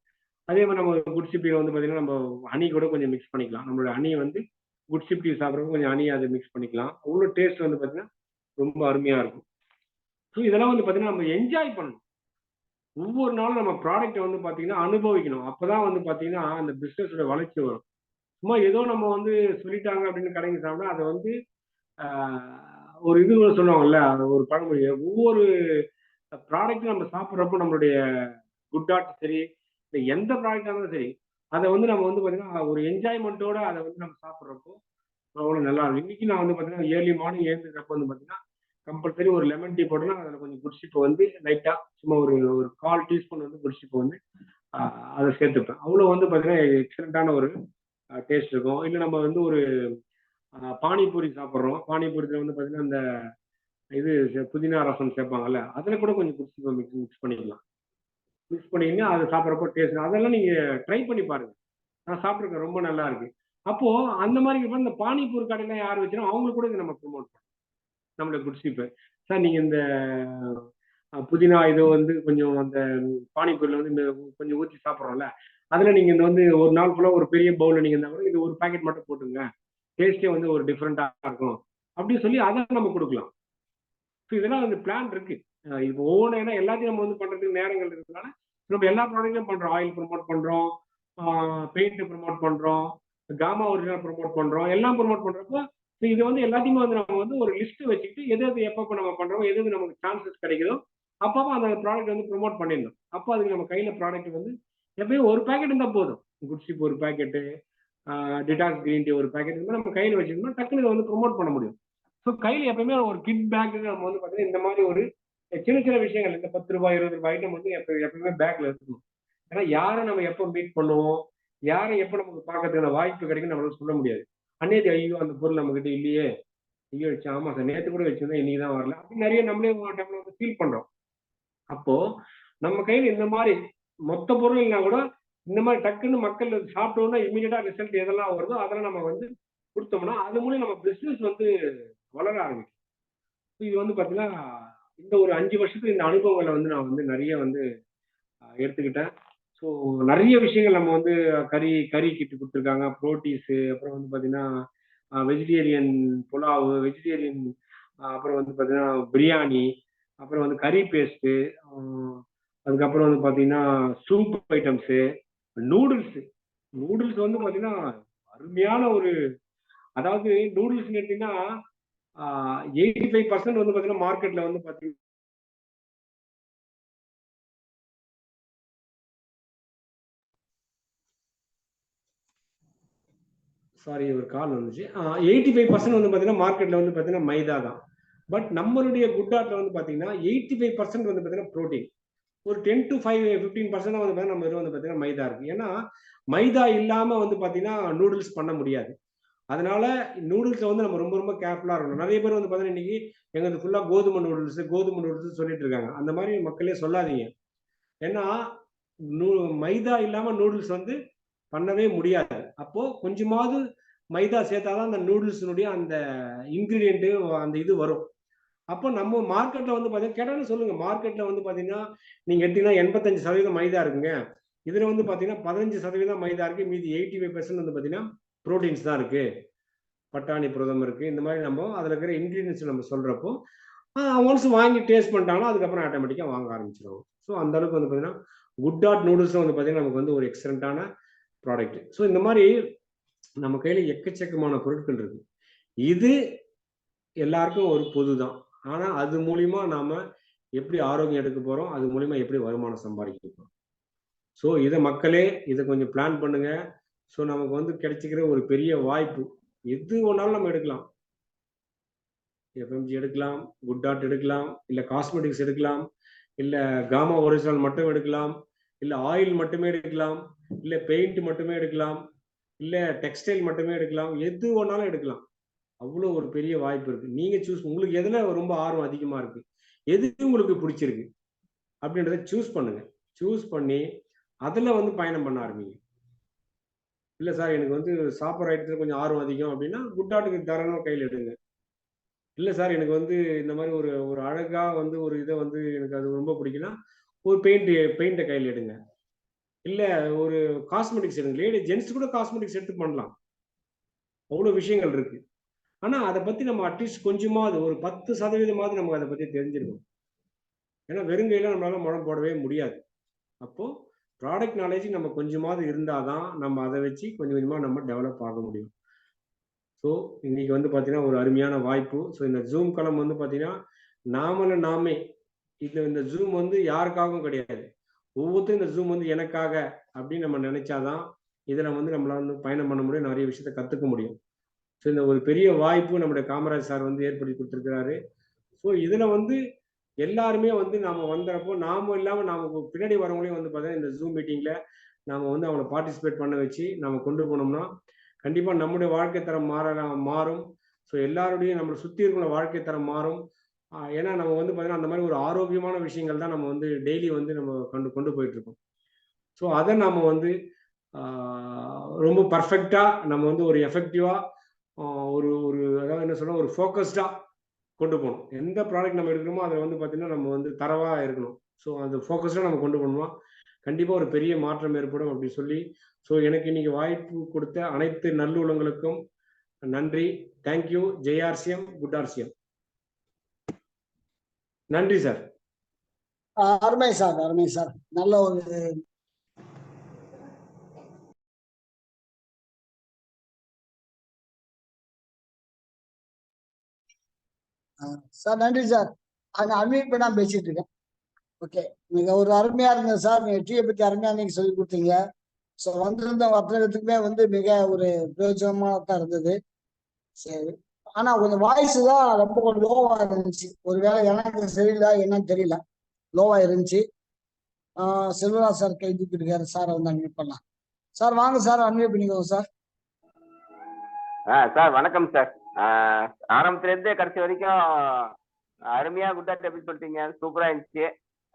அதே மாதிரி நம்ம குட்சிப்பியில் வந்து பார்த்தீங்கன்னா நம்ம ஹனி கூட கொஞ்சம் மிக்ஸ் பண்ணிக்கலாம். நம்மளோட ஹனியை வந்து குட்சிப் டீ சாப்பிட்றப்ப கொஞ்சம் ஹனி அதை மிக்ஸ் பண்ணிக்கலாம். அவ்வளோ டேஸ்ட் வந்து பார்த்தீங்கன்னா ரொம்ப அருமையா இருக்கும். ஸோ இதெல்லாம் வந்து பார்த்தீங்கன்னா நம்ம என்ஜாய் பண்ணணும். ஒவ்வொரு நாளும் நம்ம ப்ராடக்ட்டை வந்து பார்த்தீங்கன்னா அனுபவிக்கணும். அப்பதான் வந்து பார்த்தீங்கன்னா அந்த பிசினஸோட வளர்ச்சி வரும். சும்மா ஏதோ நம்ம வந்து சொல்லிட்டாங்க அப்படின்னு கடைக்கு சாப்பிட்டா அதை வந்து ஒரு இது சொல்லுவாங்கல்ல, ஒரு பழமொழி. ஒவ்வொரு ப்ராடக்ட்டும் நம்ம சாப்பிட்றப்போ நம்மளுடைய குட் ஆட் சரி, இல்லை எந்த ப்ராடக்டாக இருந்தாலும் சரி, அதை வந்து நம்ம வந்து பார்த்தீங்கன்னா ஒரு என்ஜாய்மெண்ட்டோட அதை வந்து நம்ம சாப்பிட்றப்போ அவ்வளோ நல்லா இருக்கும். இன்னைக்கு நான் வந்து பார்த்தீங்கன்னா ஏர்லி மார்னிங் எழுந்துக்கிறப்ப வந்து பார்த்தீங்கன்னா கம்பல்சரி ஒரு லெமன் டீ போட்டோன்னா அதில் கொஞ்சம் குடிச்சிப்பை வந்து லைட்டாக சும்மா ஒரு ஒரு 1/4 டீஸ்பூன் வந்து குடிச்சிப்பை வந்து அதை சேர்த்துப்பேன். அவ்வளோ வந்து பார்த்தீங்கன்னா எக்ஸலண்ட்டான ஒரு டேஸ்ட் இருக்கும். இல்லை நம்ம வந்து ஒரு பானிபூரி சாப்பிட்றோம். பானிபூரியில் வந்து பார்த்தீங்கன்னா இந்த இது புதினா ரசம் சேர்ப்பாங்கல்ல, அதில் கூட கொஞ்சம் குடிச்சிப்பை மிக்ஸ் பண்ணிக்கலாம். மிக்ஸ் பண்ணிங்கன்னா அதை சாப்பிட்றப்போ டேஸ்ட் அதெல்லாம் நீங்கள் ட்ரை பண்ணி பாருங்க. நான் சாப்பிட்ருக்கேன், ரொம்ப நல்லா இருக்கு. அப்போ அந்த மாதிரி இருக்கப்ப இந்த பானிபூரி கடையெல்லாம் யார் வச்சுன்னா அவங்களுக்கு கூட இதை நம்ம ப்ரொமோட் பண்ணலாம். நம்மளோட குட்சிப்பை சார் நீங்க இந்த புதினா இது வந்து கொஞ்சம் அந்த பானிபூரியில் வந்து இந்த கொஞ்சம் ஊற்றி சாப்பிட்றோம்ல, அதில் நீங்கள் இந்த வந்து ஒரு நாள் ஃபுல்லாக ஒரு பெரிய பவுலில் நீங்கள் இருந்தால் கூட இது ஒரு பேக்கெட் மட்டும் போட்டுங்க, டேஸ்ட்டே வந்து ஒரு டிஃப்ரெண்ட்டாக இருக்கும் அப்படின்னு சொல்லி அதை நம்ம கொடுக்கலாம். ஸோ இதெல்லாம் வந்து பிளான் இருக்கு. இப்போ ஒவ்வொன்றும் ஏன்னா எல்லாத்தையும் நம்ம வந்து பண்ணுறதுக்கு நேரங்கள் இருக்கிறதுனால நம்ம எல்லா ப்ராடக்ட்லையும் பண்ணுறோம். ஆயில் ப்ரொமோட் பண்ணுறோம், பெயிண்ட் ப்ரொமோட் பண்ணுறோம், காமா ஒரிஜினல் ப்ரொமோட் பண்ணுறோம், எல்லாம் ப்ரொமோட் பண்ணுறப்போ இது வந்து எல்லாத்தையுமே வந்து நம்ம வந்து ஒரு லிஸ்ட் வச்சுக்கிட்டு எது எது எப்பப்போ நம்ம பண்ணுறோம், எது எது நமக்கு சான்சஸ் கிடைக்குதோ அப்பப்போ அந்த ப்ராடக்ட் வந்து ப்ரொமோட் பண்ணிடணும். அப்போ அதுக்கு நம்ம கையில் ப்ராடக்ட் வந்து எப்பயும் ஒரு பேக்கெட் இருந்தால் போதும். குட்சிப் ஒரு பேக்கெட்டு, டிடாக்ஸ் கிரீன் டீ ஒரு பேக்கெட் இந்த மாதிரி நம்ம கையில் வச்சுக்கணும்னா டக்குனு இதை வந்து ப்ரொமோட் பண்ண முடியும். ஸோ கையில் எப்பயுமே ஒரு கிட் பேக் நம்ம வந்து பார்த்தீங்கன்னா இந்த மாதிரி ஒரு சின்ன சின்ன விஷயங்கள் இந்த ₹10 ₹20 ஐட்டம் வந்து எப்பயுமே பேக்ல இருக்கணும். ஏன்னா யாரை நம்ம எப்போ மீட் பண்ணுவோம், யாரை எப்போ நமக்கு பார்க்கறதுக்கான வாய்ப்பு கிடைக்கும் நம்மளால சொல்ல முடியாது. அன்னைக்கு ஐயோ அந்த பொருள் நம்ம கிட்ட இல்லையே, ஐயோ ஆமா சார் நேற்று கூட வச்சிருந்தேன் இன்னைக்கு தான் வரல அப்படின்னு நிறைய நம்மளே ஒரு டைம்ல வந்து ஃபீல் பண்றோம். அப்போ நம்ம கையில் இந்த மாதிரி மொத்த பொருள் இல்லைனா கூட இந்த மாதிரி டக்குன்னு மக்கள் சாப்பிட்டோம்னா இமீடியட்டா ரிசல்ட் எதெல்லாம் வருதோ அதெல்லாம் நம்ம வந்து கொடுத்தோம்னா அது மூலம் நம்ம பிசினஸ் வந்து வளர ஆரம்பிக்கும். இது வந்து பாத்தீங்கன்னா இந்த ஒரு 5 வருஷத்துக்கு இந்த அனுபவங்களை வந்து நான் வந்து நிறைய வந்து எடுத்துக்கிட்டேன். ஸோ நிறைய விஷயங்கள் நம்ம வந்து கறி கிட்டு கொடுத்துருக்காங்க, ப்ரோட்டீஸு, அப்புறம் வந்து பார்த்தீங்கன்னா வெஜிடேரியன் புலாவு, வெஜிடேரியன் அப்புறம் வந்து பார்த்தீங்கன்னா பிரியாணி, அப்புறம் வந்து கறி பேஸ்ட்டு, அதுக்கப்புறம் வந்து பார்த்தீங்கன்னா சூப் ஐட்டம்ஸு, நூடுல்ஸு. நூடுல்ஸ் வந்து பார்த்தீங்கன்னா அருமையான ஒரு அதாவது நூடுல்ஸ் கேட்டீங்கன்னா 85% வந்து பார்த்தீங்கன்னா மார்க்கெட்ல வந்து பார்த்தீங்கன்னா சாரி ஒரு கால் வந்துச்சு. 85% வந்து பார்த்தீங்கன்னா மார்க்கெட்ல வந்து பார்த்தீங்கன்னா மைதா தான். பட் நம்மளுடைய குட் ஆர்ட்ல வந்து பார்த்தீங்கன்னா 85% வந்து பார்த்தீங்கன்னா புரோட்டீன். ஒரு 10 to 15% தான் வந்து பார்த்தீங்கன்னா நம்ம இது வந்து பார்த்தீங்கன்னா மைதா இருக்கு. ஏன்னா மைதா இல்லாம வந்து பார்த்தீங்கன்னா நூடுல்ஸ் பண்ண முடியாது. அதனால நூடுல்ஸை வந்து நம்ம ரொம்ப ரொம்ப கேர்ஃபுல்லா இருக்கணும். நிறைய பேர் வந்து பார்த்தீங்கன்னா இன்னைக்கு எங்களுக்கு ஃபுல்லா கோதுமை நூடுல்ஸ் சொல்லிட்டு இருக்காங்க. அந்த மாதிரி மக்களே சொல்லாதீங்க. ஏன்னா மைதா இல்லாம நூடுல்ஸ் வந்து பண்ணவே முடியாது. அப்போ கொஞ்சமாவது மைதா சேர்த்தாதான் அந்த நூடுல்ஸினுடைய அந்த இன்கிரீடியன்ட் அந்த இது வரும். அப்போ நம்ம மார்க்கெட்ல வந்து பார்த்தீங்கன்னா கேட்டாலும் சொல்லுங்க. மார்க்கெட்ல வந்து பார்த்தீங்கன்னா நீங்க எடுத்தீங்கன்னா 85% மைதா இருக்குங்க. இதுல வந்து பார்த்தீங்கன்னா 15% மைதா இருக்கு. மீதி 85% வந்து பார்த்தீங்கன்னா புரோட்டீன்ஸ் தான் இருக்கு. பட்டாணி புரதம் இருக்கு. இந்த மாதிரி நம்ம அதுல இருக்கிற இன்கிரீடியன்ஸ் நம்ம சொல்றப்போ ஒன்ஸ் வாங்கி டேஸ்ட் பண்ணிட்டாங்கன்னா அதுக்கப்புறம் ஆட்டோமேட்டிக்கா வாங்க ஆரம்பிச்சிருவாங்க. ஸோ அந்த அளவுக்கு வந்து பார்த்தீங்கன்னா குட் டாட் நூடுல்ஸ் வந்து பார்த்தீங்கன்னா நமக்கு வந்து ஒரு எக்ஸலண்டான ப்ராடக்ட். ஸோ இந்த மாதிரி நம்ம கையில எக்கச்சக்கமான பொருட்கள் இருக்கு. இது எல்லாருக்கும் ஒரு பொது தான். ஆனா அது மூலியமா நாம எப்படி ஆரோக்கியம் எடுக்க போறோம், அது மூலியமா எப்படி வருமானம் சம்பாதிக்க போறோம். ஸோ இதை மக்களே இதை கொஞ்சம் பிளான் பண்ணுங்க. ஸோ நமக்கு வந்து கிடைச்சிக்கிற ஒரு பெரிய வாய்ப்பு. எது ஒன்றாலும் நம்ம எடுக்கலாம். எஃப்எம்ஜி எடுக்கலாம், குட் டாட் எடுக்கலாம், இல்லை காஸ்மெட்டிக்ஸ் எடுக்கலாம், இல்லை காமா ஒரிஜினல் மட்டும் எடுக்கலாம், இல்லை ஆயில் மட்டுமே எடுக்கலாம், இல்லை பெயிண்ட் மட்டுமே எடுக்கலாம், இல்லை டெக்ஸ்டைல் மட்டுமே எடுக்கலாம். எது ஒன்றாலும் எடுக்கலாம். அவ்வளோ ஒரு பெரிய வாய்ப்பு இருக்கு. நீங்க சூஸ் உங்களுக்கு எதுல ரொம்ப ஆர்வம் அதிகமா இருக்கு, எது உங்களுக்கு பிடிச்சிருக்கு அப்படின்றத சூஸ் பண்ணுங்க. சூஸ் பண்ணி அதுல வந்து பயணம் பண்ண ஆரம்பிங்க. இல்ல சார் எனக்கு வந்து சாப்பிட்ற ஐட்டத்துல கொஞ்சம் ஆர்வம் அதிகம் அப்படின்னா குட் டாட்டுக்கு தாராளமா கையில் எடுங்க. இல்ல சார் எனக்கு வந்து இந்த மாதிரி ஒரு ஒரு அழகா வந்து ஒரு இதை வந்து எனக்கு அது ரொம்ப பிடிக்குன்னா ஒரு பெயிண்ட்டை கையில் எடுங்க. இல்ல ஒரு காஸ்மெட்டிக்ஸ் எடுங்க. லேடி ஜென்ஸ் கூட காஸ்மெட்டிக்ஸ் எடுத்து பண்ணலாம். அவ்வளவு விஷயங்கள் இருக்கு. ஆனா அதை பத்தி நம்ம அட்லீஸ்ட் கொஞ்சமாவது ஒரு 10% நமக்கு அதை பத்தி தெரிஞ்சிருக்கும். ஏன்னா வெறுங்கையில நம்மளால முழம் போடவே முடியாது. அப்போ ப்ராடக்ட் நாலேஜ் நம்ம கொஞ்சமாவது இருந்தாதான் நம்ம அதை வச்சு கொஞ்சம் கொஞ்சமா நம்ம டெவலப் ஆக முடியும். ஸோ இன்னைக்கு வந்து பார்த்தீங்கன்னா ஒரு அருமையான வாய்ப்பு. ஸோ இந்த ஜூம் களம் வந்து பார்த்தீங்கன்னா நாமே இந்த ஜூம் வந்து யாருக்காகவும் கிடையாது. ஒவ்வொருத்தரும் இந்த ஜூம் வந்து எனக்காக அப்படின்னு நம்ம நினைச்சாதான் இதில் வந்து நம்மளால வந்து பயணம் பண்ண முடியும், நிறைய விஷயத்த கற்றுக்க முடியும். ஸோ இந்த ஒரு பெரிய வாய்ப்பு நம்முடைய காமராஜ் சார் வந்து ஏற்படுத்தி கொடுத்துருக்கிறாரு. ஸோ இதில் வந்து எல்லாருமே வந்து நாம வந்தப்போ நாம இல்லாமல் நாம பின்னாடி வரவங்களையும் வந்து பார்த்தீங்கன்னா இந்த ஜூம் மீட்டிங்கில் நாம வந்து அவங்களை பார்ட்டிசிபேட் பண்ண வச்சு நம்ம கொண்டு போனோம்னா கண்டிப்பாக நம்முடைய வாழ்க்கை தரம் மாறும். ஸோ எல்லாருடையும் நம்மளை சுற்றி இருக்கிற வாழ்க்கை தரம் மாறும். ஏன்னா நம்ம வந்து பார்த்தீங்கன்னா அந்த மாதிரி ஒரு ஆரோக்கியமான விஷயங்கள் தான் நம்ம வந்து டெய்லி வந்து நம்ம கொண்டு போயிட்டு இருக்கோம். ஸோ அதை நம்ம வந்து ரொம்ப பர்ஃபெக்டாக நம்ம வந்து ஒரு எஃபெக்டிவாக ஒரு ஒரு அதாவது என்ன சொல்ல ஒரு ஃபோக்கஸ்டாக கொண்டு போகணும். எந்த ப்ராடக்ட் நம்ம எடுக்கிறோமோ அதை வந்து பார்த்தீங்கன்னா நம்ம வந்து தரவாக இருக்கணும். ஸோ அந்த ஃபோக்கஸ்டாக நம்ம கொண்டு போகணுமா கண்டிப்பாக ஒரு பெரிய மாற்றம் ஏற்படும் அப்படி சொல்லி ஸோ எனக்கு இன்னைக்கு வாய்ப்பு கொடுத்த அனைத்து நல்லுள்ளங்களுக்கும் நன்றி. தேங்க்யூ. ஜெயார்சியம் குட் ஆர்சியம். நன்றி சார். அருமை சார், அருமை சார். நல்ல ஒரு சார் நன்றி சார். அங்க அன்மியூட் பண்ணா பேசிட்டு இருக்கேன். ஓகே, நீங்க ஒரு அருமையா இருந்தது சார். நீங்க டீயை பத்தி அருமையா நீங்க சொல்லி கொடுத்தீங்க. ஸோ வந்திருந்த அத்தனைத்துக்குமே வந்து மிக ஒரு பிரயோஜனமா தான் இருந்தது. சரி, ஆனா கொஞ்சம் வாய்ஸ் தான் ரொம்ப கொஞ்சம் லோவா இருந்துச்சு. ஒருவேளை எனக்கு சரியில்லை என்னன்னு தெரியல, லோவா இருந்துச்சு. செல்வராஜ் சார் கை தூக்கிட்டு இருக்காரு. சார் வந்து அன்மியூட் பண்ணலாம். சார் வாங்க சார், அன்மியூட் பண்ணிக்கோங்க சார். சார் வணக்கம் சார். ஆரம்பத்துலேருந்தே கடைசி வரைக்கும் அருமையா குட்டா எப்படி சொல்லிட்டீங்க, சூப்பரா இருந்துச்சு.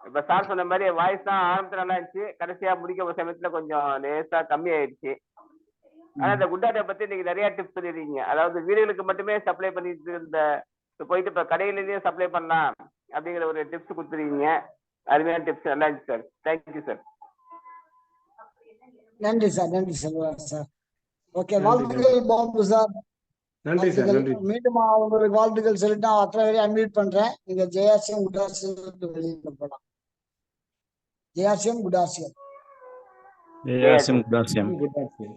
இப்ப சார் சொன்ன மாதிரி வாய்ஸ் தான் ஆரம்பத்துல நல்லா இருந்துச்சு, கடைசியா முடிக்க ஒரு சமயத்துல கொஞ்சம் லேசா கம்மி ஆயிடுச்சு. ஆனா இந்த குட்டாட்டை பத்தி நீங்க நிறைய டிப்ஸ் சொல்லிருக்கீங்க. அதாவது வீடுகளுக்கு மட்டுமே சப்ளை பண்ணிட்டு இருந்த போயிட்டு இப்ப கடையிலேயே சப்ளை பண்ணலாம் அப்படிங்கிற ஒரு டிப்ஸ் கொடுத்துருக்கீங்க. அருமையான டிப்ஸ், நல்லா இருந்துச்சு சார். Thank you sir. நன்றி சார், நன்றி செல்வராஜ் சார். ஓகே, வாழ்த்துக்கள் பாபு சார். நன்றி சார். நன்றி. மீண்டும் உங்களுக்கு வாழ்த்துக்கள் சொல்லிட்டு நான் அத்தனை பேரையும் அன்மியூட் பண்றேன். நீங்க ஜெயாசியம் குடாசியம் வெளியில போலாம். ஜெயாசியம் குடாசியம். ஜெயாசியம் குடாசியம். குட் ஆர்சியம்.